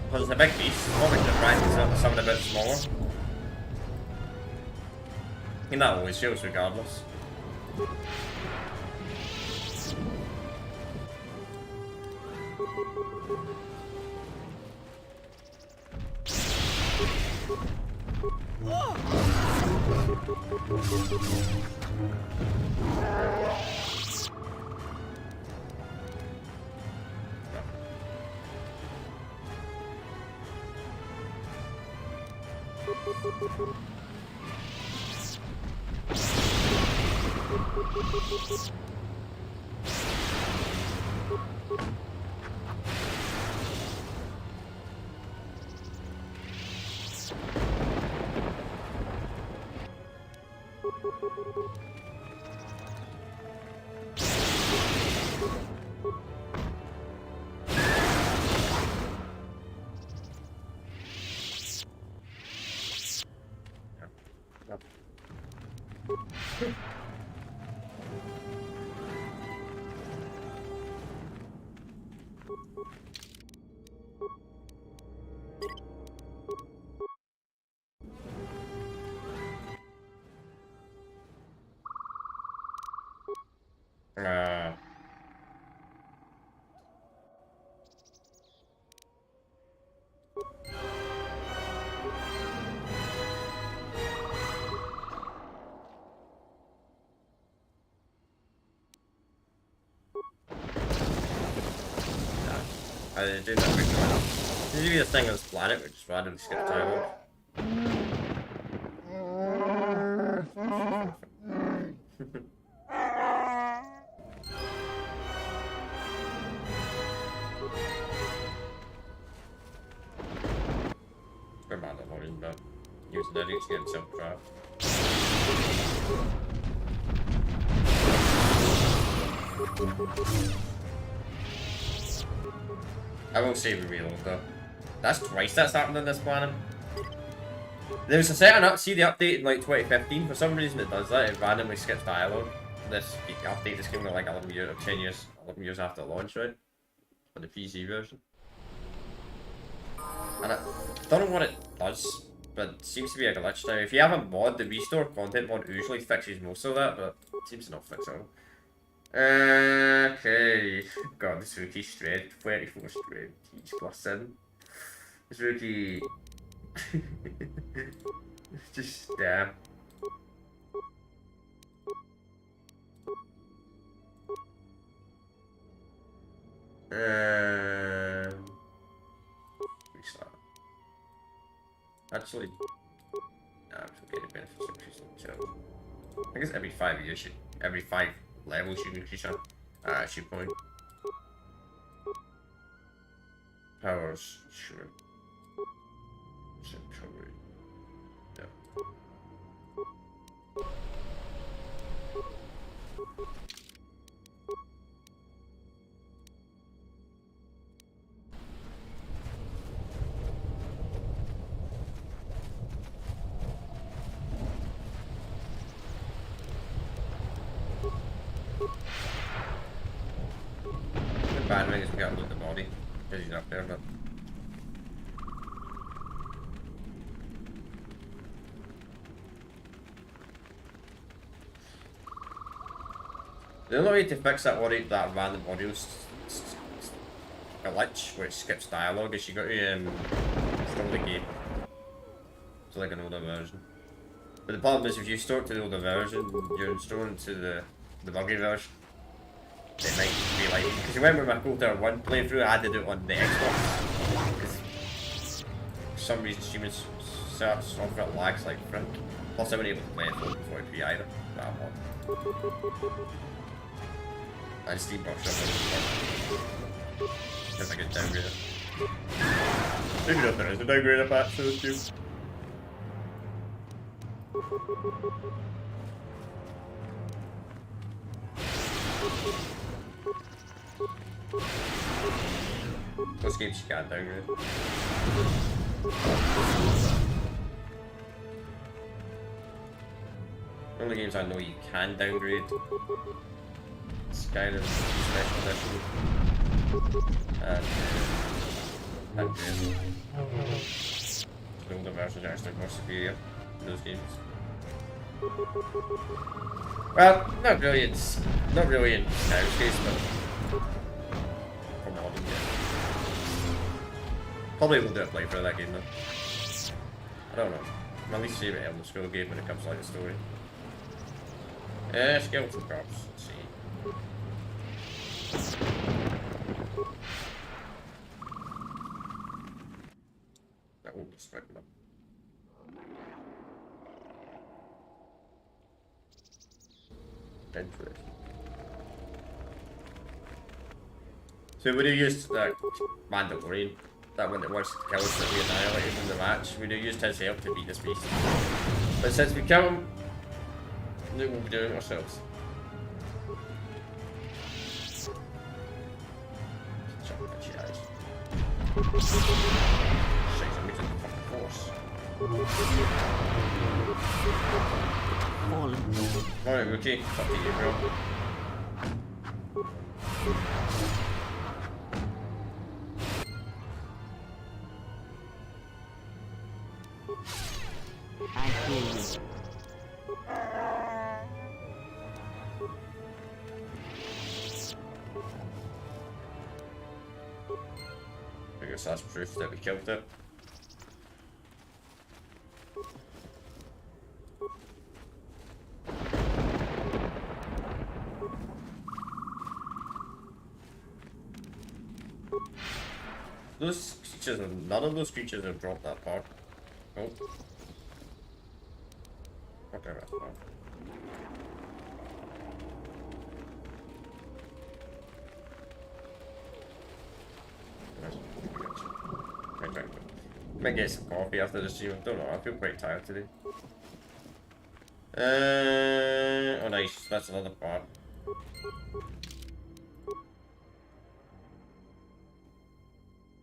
Speaker 17: Because it's a big beast, probably just practice something a bit smaller. I mean, that always feels regardless. I didn't do that quickly enough. There's usually a thing on this planet which just randomly skips dialogue. We're mad at Lorraine, but using that to get himself trapped. I will say we reload though. That's twice that's happened on this planet. There was a setting up, see the update in like 2015, for some reason it does that, it randomly skips dialogue. This update just came out like 11 years, or 10 years, 11 years after launch, right? For the PC version. And I don't know what it does, but it seems to be a glitch now. If you have a mod, the restore content mod usually fixes most of that, but it seems to not fix it all. Okay. God, this rookie strength, 24 strength, he's +7. This rookie... just, yeah. Restart. Actually, nah, I'm getting benefits increasing. So, I guess every 5 years, every 5 levels you increase on achieve point. Powers, sure. Recovery. Yeah. The bad thing is we gotta loot the body because he's up there, but. The only way to fix that random audio glitch where it skips dialogue is you got to install the game to like an older version. But the problem is if you store it to the older version, you're installing to the buggy version. It might be like, because you remember my Cold War 1 playthrough, I had to do it on the Xbox. Because for some reason streaming software lags like frick. Plus I wasn't able to play it full 40p either. But I'm on. I Steam Box up if I get downgraded. Maybe not there is a downgrader patch for this game. Most games you can't downgrade. The only games I know you can downgrade: Skyrim Special Edition and the older versions are actually more superior in those games. Well, not really in Skyrim's case, but for modern, yeah. Probably will do a playthrough of that game though. I don't know. My least favourite Elder Scrolls game when it comes to like the story. Skeleton Corpse, let's see. That won't respect them. Interesting. So would have used that Mandalorian, that one that wants to kill us that we annihilated in the match, we'd have used his help to beat this beast. But since we kill him, we'll be doing it ourselves. Alright, Rookie, fuck you, bro.
Speaker 9: I hear you.
Speaker 17: I guess that's proof that we killed it. Those creatures, none of those creatures have dropped that part. Oh. Okay, that's fine. Might get some coffee after the stream. I don't know, I feel quite tired today. Oh nice, that's another part.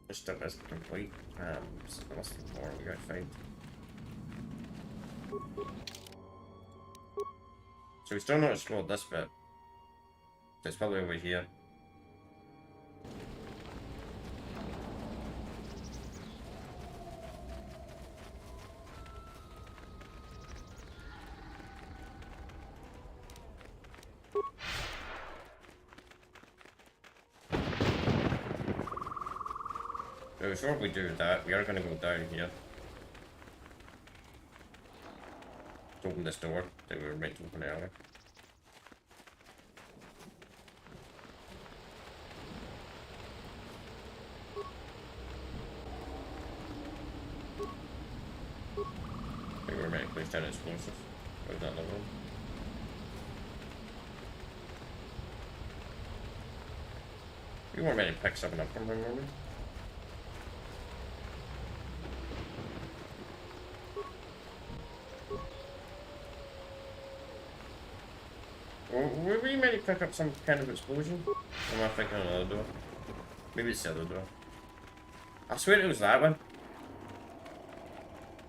Speaker 17: This stuff isn't complete. So there must be more we gotta find. So we still not explored this bit. So it's probably over here. before we do that, we are going to go down here. To open this door that we were meant to open earlier. I think we were meant to place down explosives. Where's that level? We weren't meant to pick something up from him, were we? Were we meant to pick up some kind of explosion? Or am I thinking of another door? Maybe it's the other door. I swear it was that one.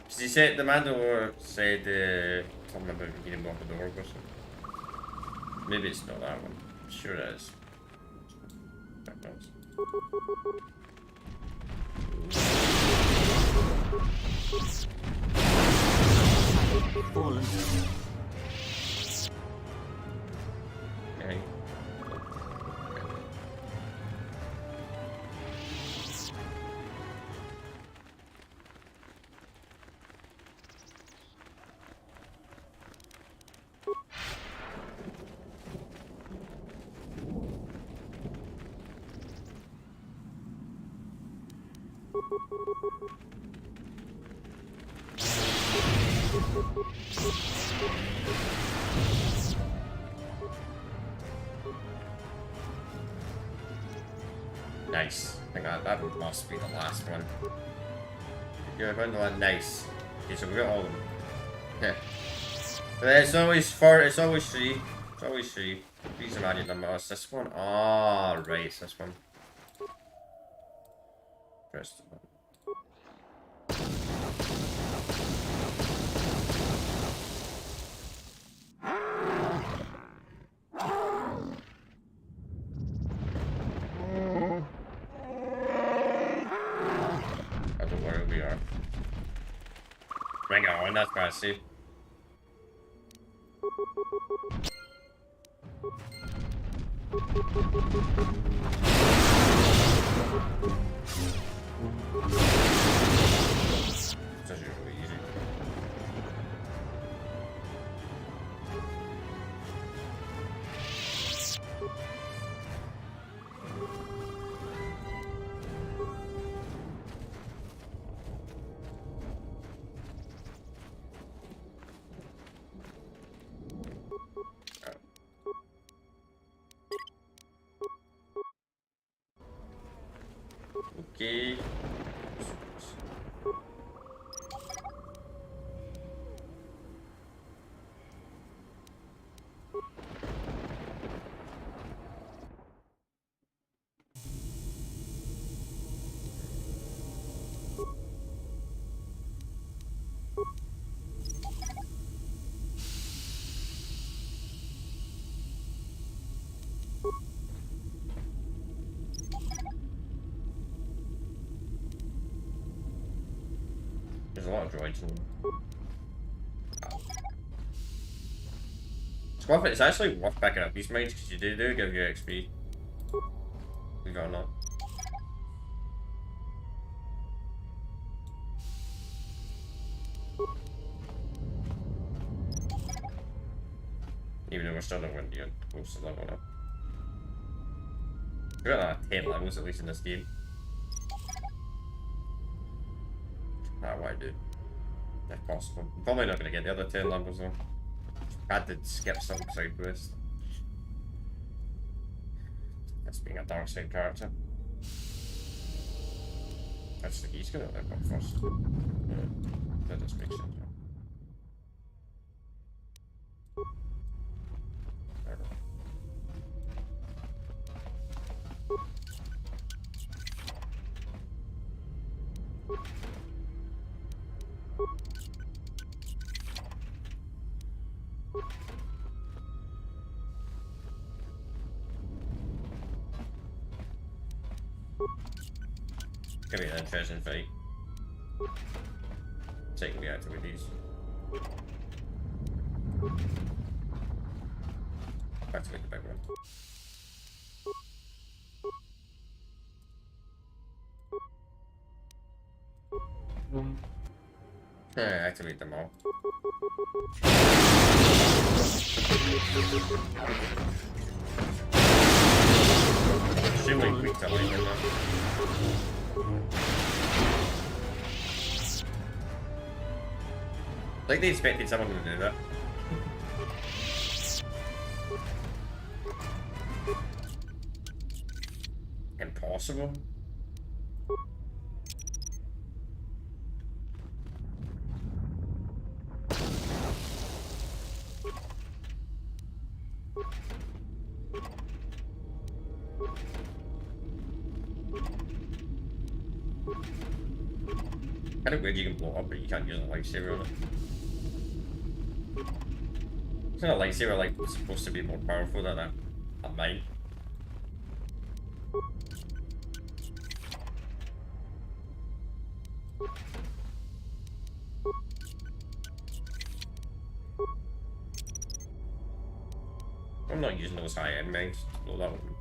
Speaker 17: Because he said, the Mandalore said something about getting off the door or something. Maybe it's not that one. I'm sure it is. Okay. Nice. I think that must be the last one. Yeah, I found the one. Nice. Okay, so we got all of them. Okay. But it's always four. It's always three. It's always three. These are magic number. Oh, it's this one. Ah, right. It's this one. Press the button. Hang on, that's what I see. It's actually really easy. Okay. There's a lot of droids in them. It's worth it. It's actually worth picking up these mines because you do give you XP. You got or not. Even though we're still not going to get close to level up. We've got 10 levels at least in this game. What I do, if possible. I'm probably not going to get the other 10 levels though. I had to skip some side quest. That's being a dark side character. Actually, he's going to live up first. Yeah, that does make sense. It's gonna be an interesting fight. Taking me out with these. Activate the big one. Activate them all. Extremely quick to light them up. Like they expected someone to do that. Impossible. Kind of weird you can blow up, but you can't use a lightsaber on it. Isn't a lightsaber like supposed to be more powerful than a mine? I'm not using those high-end mines to blow that one.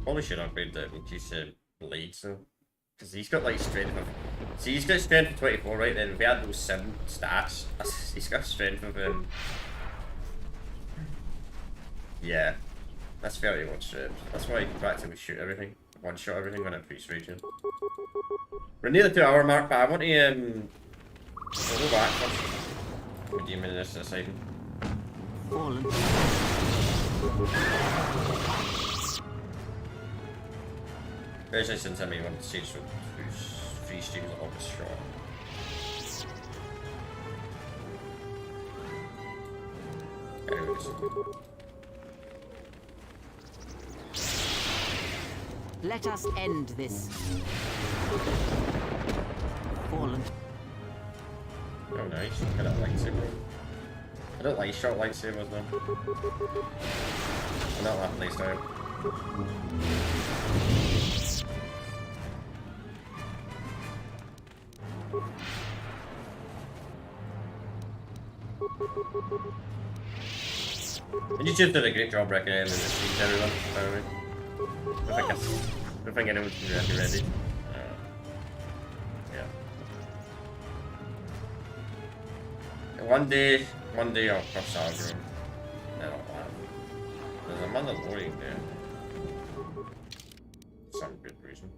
Speaker 17: Probably should upgrade the Luke's blades though, because he's got like strength of. See, he's got strength of 24, right? Then if we add those 7 stats, he's got strength of yeah, that's 31 strength. That's why he can practically shoot everything, one shot everything when it priest raging. We're near the 2-hour mark, but I want to we'll go back first. Redeem this aside. Especially since I may want to see some free streams of August short. Anyways.
Speaker 9: Let us end this. Fallen.
Speaker 17: Oh nice, look at that lightsaber. I don't like short lightsabers though. I'm not that placed out. And YouTube did a great job recommending the streams, everyone, by the way. I don't think anyone's really ready. Yeah. One day I'll cross Algrim. I don't want. There's a Mandalorian there. For some good reason.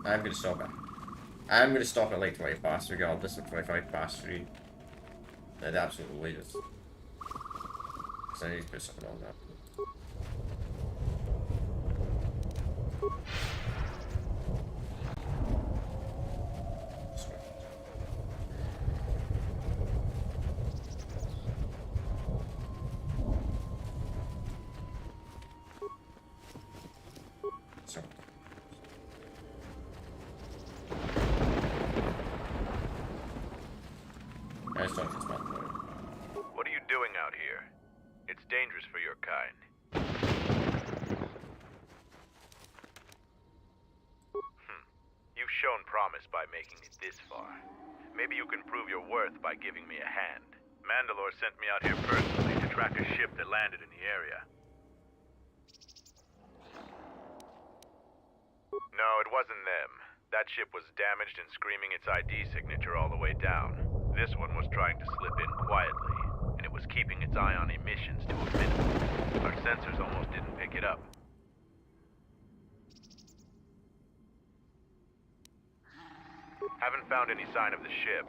Speaker 17: I'm gonna stop it. I'm gonna stop at like 20 past regardless of 25 past 3. At the absolute latest. Because I need to put something on that.
Speaker 5: What are you doing out here? It's dangerous for your kind. You've shown promise by making it this far. Maybe you can prove your worth by giving me a hand. Mandalore sent me out here personally to track a ship that landed in the area. No, it wasn't them. That ship was damaged and screaming its ID signature all the way down. This one was trying to slip in quietly, and it was keeping its eye on emissions to a minimum. Our sensors almost didn't pick it up. Haven't found any sign of the ship.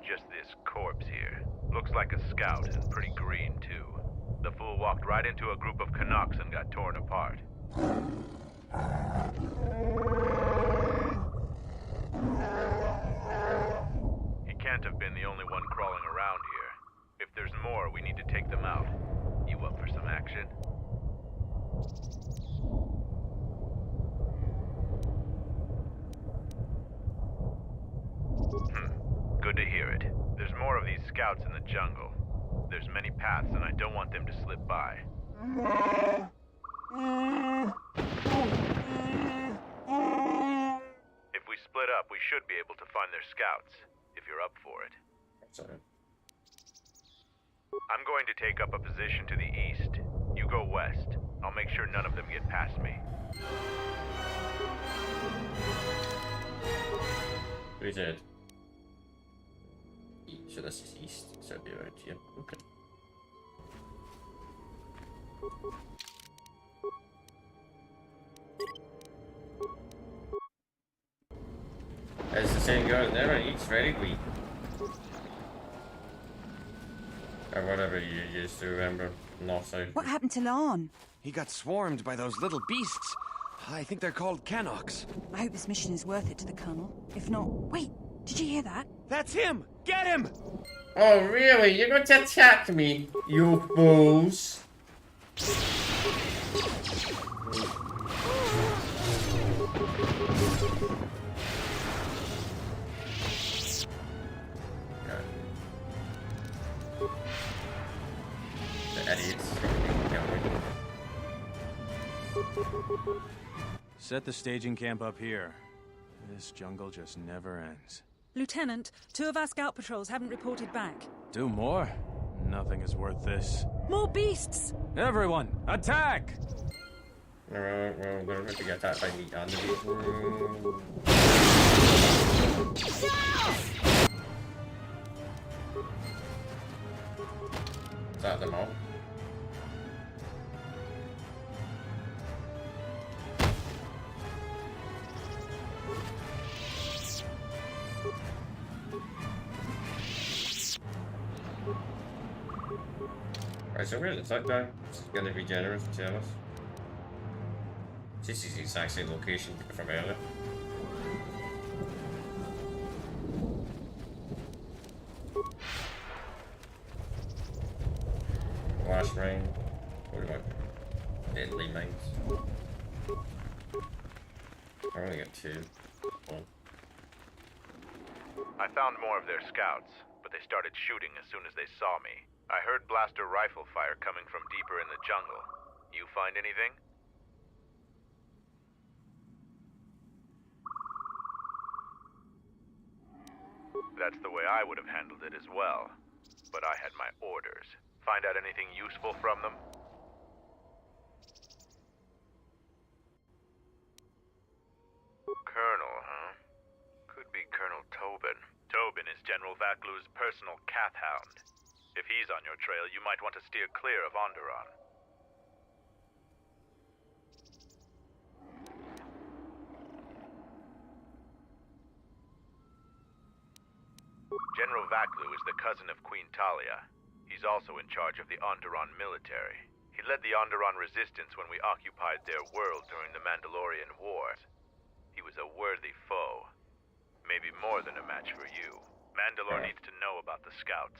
Speaker 5: Just this corpse here. Looks like a scout, and pretty green, too. The fool walked right into a group of Canucks and got torn apart. He can't have been the only one crawling around here. If there's more, we need to take them out. You up for some action? Good to hear it. There's more of these scouts in the jungle. There's many paths, and I don't want them to slip by. If we split up, we should be able to find their scouts, if you're up for it.
Speaker 17: Sorry.
Speaker 5: I'm going to take up a position to the east. You go west. I'll make sure none of them get past me.
Speaker 17: We did. So this is east, so it'll be around here. Okay. As the saying goes, never eats very weak. Or whatever you used to remember, not so.
Speaker 20: What happened to Lon?
Speaker 15: He got swarmed by those little beasts. I think they're called Canox.
Speaker 20: I hope this mission is worth it to the Colonel. If not... Wait, did you hear that?
Speaker 15: That's him! Get him!
Speaker 17: Oh really? You're going to attack me, you fools! The idiots.
Speaker 21: Set the staging camp up here. This jungle just never ends.
Speaker 22: Lieutenant, 2 of our scout patrols haven't reported back.
Speaker 21: Do more? Nothing is worth this.
Speaker 22: More beasts!
Speaker 21: Everyone, attack!
Speaker 17: Alright, well, we're going to get attacked by meat on the Is that them all? Right, so where's the attack guy? It's gonna be generous to tell us. This is the exact same location from earlier. Flash rain. What about deadly mines? I only got 2. One.
Speaker 5: I found more of their scouts, but they started shooting as soon as they saw me. I heard blaster rifle fire coming from deeper in the jungle. You find anything? That's the way I would have handled it as well. But I had my orders. Find out anything useful from them? Colonel, huh? Could be Colonel Tobin. Tobin is General Vaklu's personal cat hound. If he's on your trail, you might want to steer clear of Onderon. General Vaklu is the cousin of Queen Talia. He's also in charge of the Onderon military. He led the Onderon resistance when we occupied their world during the Mandalorian Wars. He was a worthy foe. Maybe more than a match for you. Mandalore needs to know about the scouts.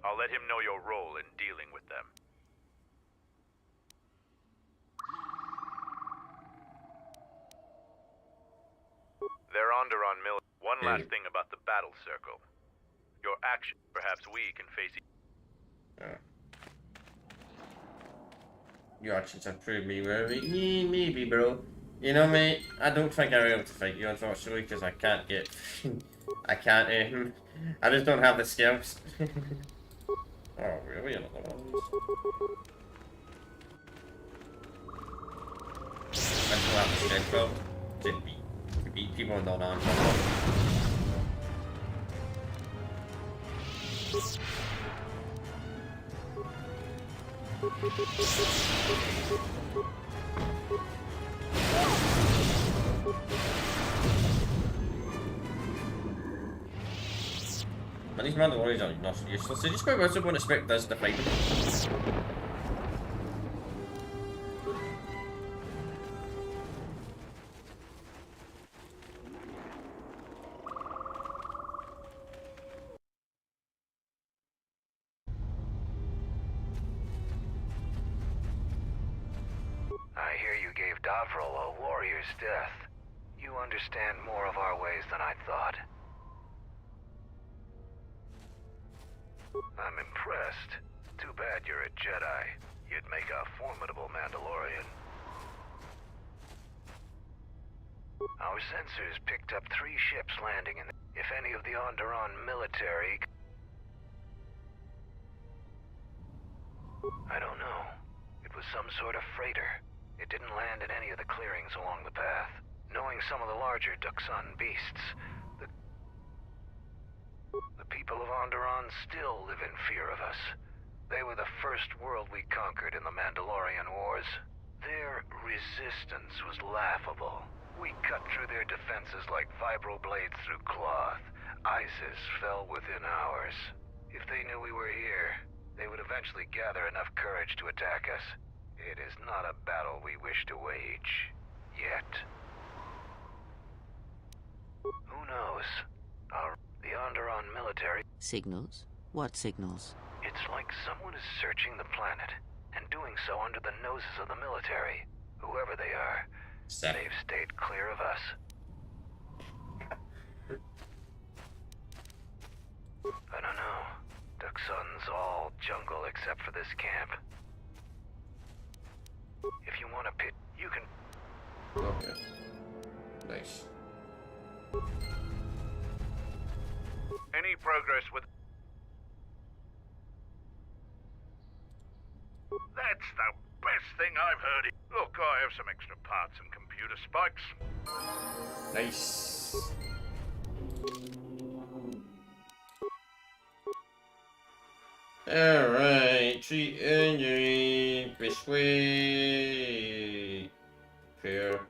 Speaker 5: I'll let him know your role in dealing with them. They're Onderon military. One last thing about the battle circle. Your action, perhaps we can face
Speaker 17: Your actions have proved me worthy. Maybe, bro. You know, mate, I don't think I'll be able to fight you, unfortunately, because I can't get... I can't, I just don't have the skills. Oh, really? Another one? I still have the strength, though. To beat people in non-armed. But these Mandalorians are not useless, so just go about someone expect us to fight them.
Speaker 19: I hear you gave Davril a warrior's death. You understand more of our ways than I thought. I'm impressed. Too bad you're a Jedi. You'd make a formidable Mandalorian. Our sensors picked up 3 ships landing in. If any of the Onderon military... I don't know. It was some sort of freighter. It didn't land in any of the clearings along the path. Knowing some of the larger Duxan beasts, the people of Onderon still live in fear of us. They were the first world we conquered in the Mandalorian Wars. Their resistance was laughable. We cut through their defenses like vibroblades through cloth. ISIS fell within hours. If they knew we were here, they would eventually gather enough courage to attack us. It is not a battle we wish to wage. Yet. Who knows? The Onderon military...
Speaker 9: Signals? What signals?
Speaker 19: It's like someone is searching the planet, and doing so under the noses of the military. Whoever they are, they've stayed clear of us. I don't know. Duxan's all jungle except for this camp. If you want to pit, you can...
Speaker 17: Okay. Nice.
Speaker 5: Any progress with... That's the best thing I've heard. Look, I have some extra parts and computer spikes.
Speaker 17: Nice. Alright, treat injury, persuade, fair,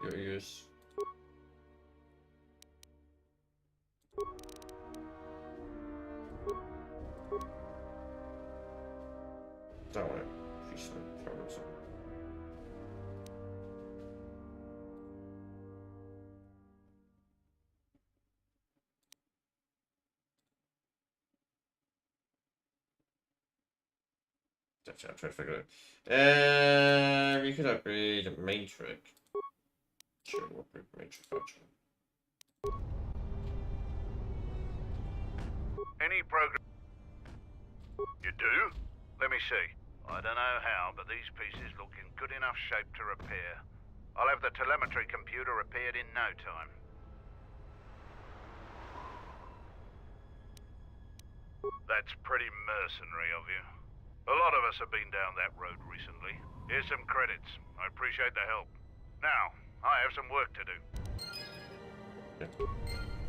Speaker 17: curious. That one, she's troublesome. I'm trying to figure it out. We could upgrade a main trick. Sure, we'll upgrade main trick actually.
Speaker 5: Any progress? You do? Let me see. I don't know how, but these pieces look in good enough shape to repair. I'll have the telemetry computer repaired in no time. That's pretty mercenary of you. A lot of us have been down that road recently. Here's some credits. I appreciate the help. Now, I have some work to do.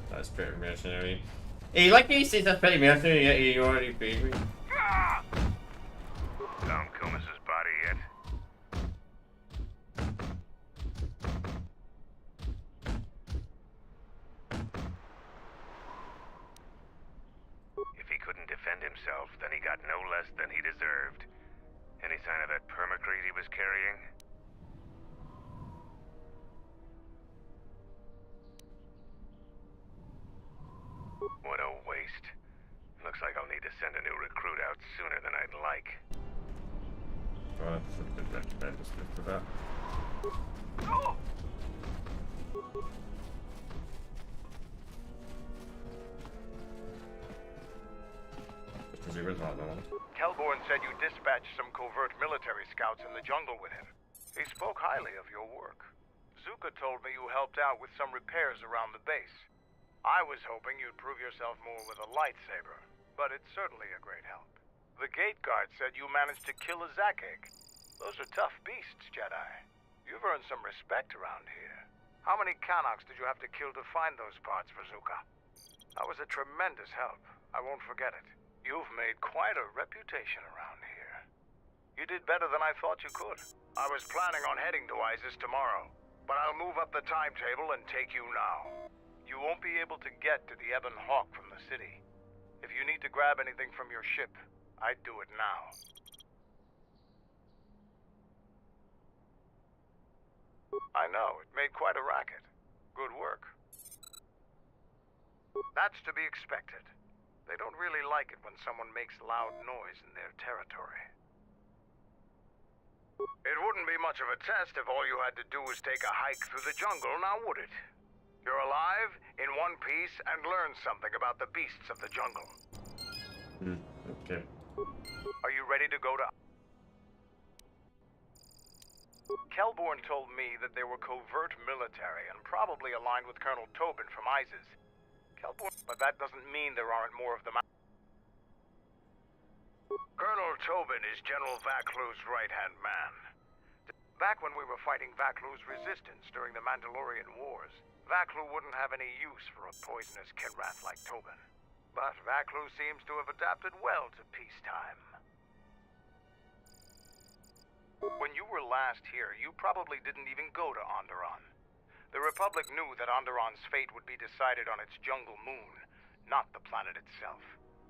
Speaker 17: That's pretty mercenary. Hey, like he says that's pretty mercenary, yet he already paid me.
Speaker 5: Don't come as his body yet.
Speaker 2: If he couldn't defend himself, then he got no less than he deserved. Any sign of that permacrete he was carrying? What a waste. Looks like I'll need to send a new recruit out sooner than I'd like.
Speaker 17: Oh, that's a good recommend for that.
Speaker 5: Kelborn said you dispatched some covert military scouts in the jungle with him. He spoke highly of your work. Zuka told me you helped out with some repairs around the base. I was hoping you'd prove yourself more with a lightsaber, but it's certainly a great help. The gate guard said you managed to kill a Zakeg. Those are tough beasts, Jedi. You've earned some respect around here. How many Kanaks did you have to kill to find those parts for Zuka? That was a tremendous help. I won't forget it. You've made quite a reputation around here. You did better than I thought you could. I was planning on heading to Isis tomorrow, but I'll move up the timetable and take you now. You won't be able to get to the Ebon Hawk from the city. If you need to grab anything from your ship, I'd do it now. I know, it made quite a racket. Good work. That's to be expected. They don't really like it when someone makes loud noise in their territory. It wouldn't be much of a test if all you had to do was take a hike through the jungle, now would it? You're alive, in one piece, and learn something about the beasts of the jungle.
Speaker 17: Okay.
Speaker 5: Are you ready to go to... Kelborn told me that they were covert military and probably aligned with Colonel Tobin from ISIS. Kelborn, but that doesn't mean there aren't more of them.
Speaker 2: Colonel Tobin is General Vaklu's right-hand man.
Speaker 5: Back when we were fighting Vaklu's resistance during the Mandalorian Wars, Vaklu wouldn't have any use for a poisonous Kilrath like Tobin. But Vaklu seems to have adapted well to peacetime. When you were last here, you probably didn't even go to Onderon. The Republic knew that Onderon's fate would be decided on its jungle moon, not the planet itself.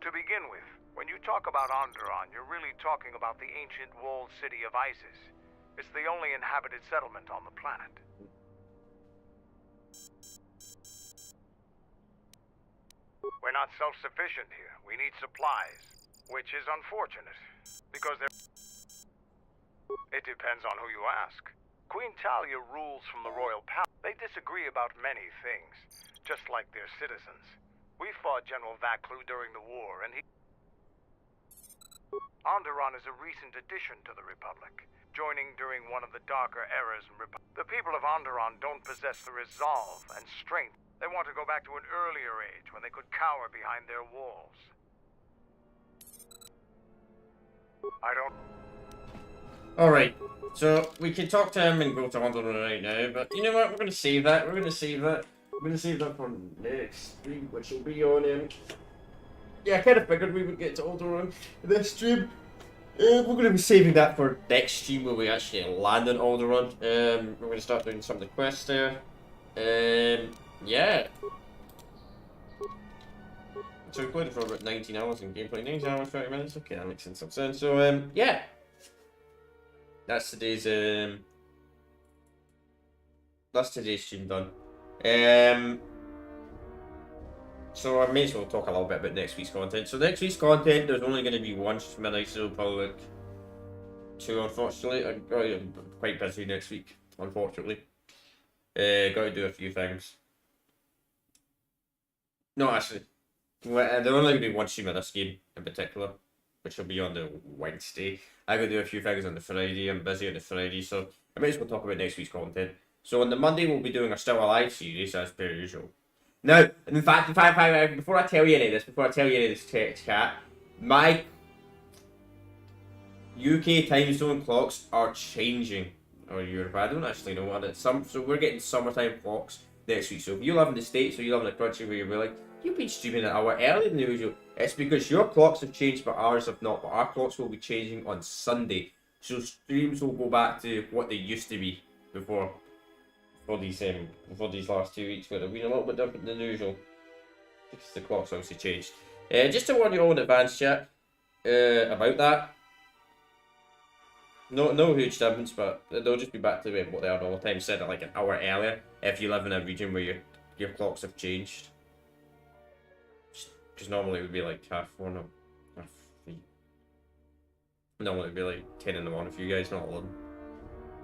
Speaker 5: To begin with, when you talk about Onderon, you're really talking about the ancient walled city of Isis. It's the only inhabited settlement on the planet. We're not self-sufficient here. We need supplies, which is unfortunate, because it depends on who you ask. Queen Talia rules from the royal palace. They disagree about many things, just like their citizens. We fought General Vaklu during the war, and Onderon is a recent addition to the Republic, joining during one of the darker eras in The people of Onderon don't possess the resolve and strength. They want to go back to an earlier age when they could cower behind their walls. I don't...
Speaker 17: Alright, so we can talk to him and go to Onderon right now, but you know what, we're going to save that, We're going to save that for next stream, which will be on, yeah, I kind of figured we would get to Onderon this stream. We're going to be saving that for next stream where we actually land on Onderon. We're going to start doing some of the quests there. Yeah. So we played it for about 19 hours in gameplay, 19 hours, 30 minutes, okay, that makes some sense. So, yeah. That's today's stream done. So I may as well talk a little bit about next week's content. So next week's content, there's only going to be one stream, so probably like 2, unfortunately. I'm quite busy next week, unfortunately. Got to do a few things. No, actually, there's only going to be one stream of this game in particular, which will be on the Wednesday. I got to do a few things on the Friday. I'm busy on the Friday, so I may as well talk about next week's content. So on the Monday, we'll be doing a Still Alive series, as per usual. Now, in fact, before I tell you any of this, chat, my UK time zone clocks are changing. Or Europe, I don't actually know what it's. So we're getting summertime clocks next week. So if you live in the States or you live in a country where you're like, you've been streaming an hour earlier than usual, it's because your clocks have changed but ours have not. But our clocks will be changing on Sunday. So streams will go back to what they used to be before these last 2 weeks, where they've been a little bit different than usual because the clock's obviously changed. Just to warn you all in advance, chat, about that. No huge difference, but they'll just be back to what they are all the time, instead of like an hour earlier if you live in a region where your clocks have changed. Because normally it would be like 4:30, no, 3:30. Normally it would be like 10 in the morning for you guys, not 11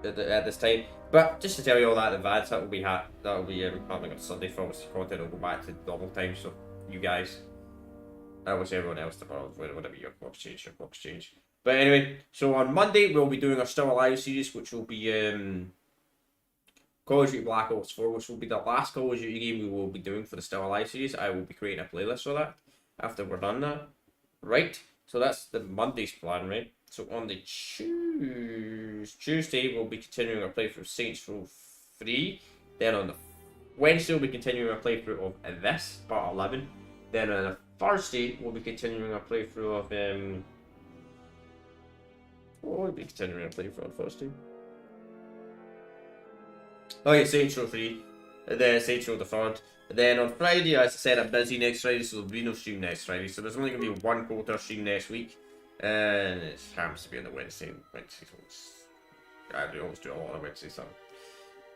Speaker 17: at this time. But just to tell you all that in advance, that will be happening on Sunday. For obviously content will go back to normal time, so you guys, I wish everyone else to follow whatever your clocks change. But anyway, so on Monday we'll be doing our Still Alive series, which will be Call of Duty Black Ops 4, which will be the last Call of Duty game we will be doing for the Still Alive series. I will be creating a playlist for that after we're done that. Right, so that's the Monday's plan, right? So on the Tuesday, we'll be continuing our playthrough of Saints Row 3. Then on the Wednesday, we'll be continuing our playthrough of this, part 11. Then on the Thursday, we'll be continuing our playthrough of what will we be continuing our playthrough on Thursday? Oh yeah, Saints Row 3. And then Saints Row the 3rd. And then on Friday, as I said, I'm busy next Friday, so there'll be no stream next Friday. So there's only going to be one quarter stream next week. And it happens to be on the Wednesday. I always do a lot on Wednesday, so.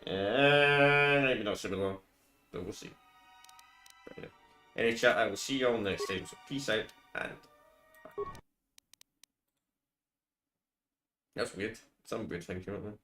Speaker 17: Maybe not super long, but we'll see. Anyway, chat, I will see you all next time. So peace out, and that's weird. Some weird thing came up there.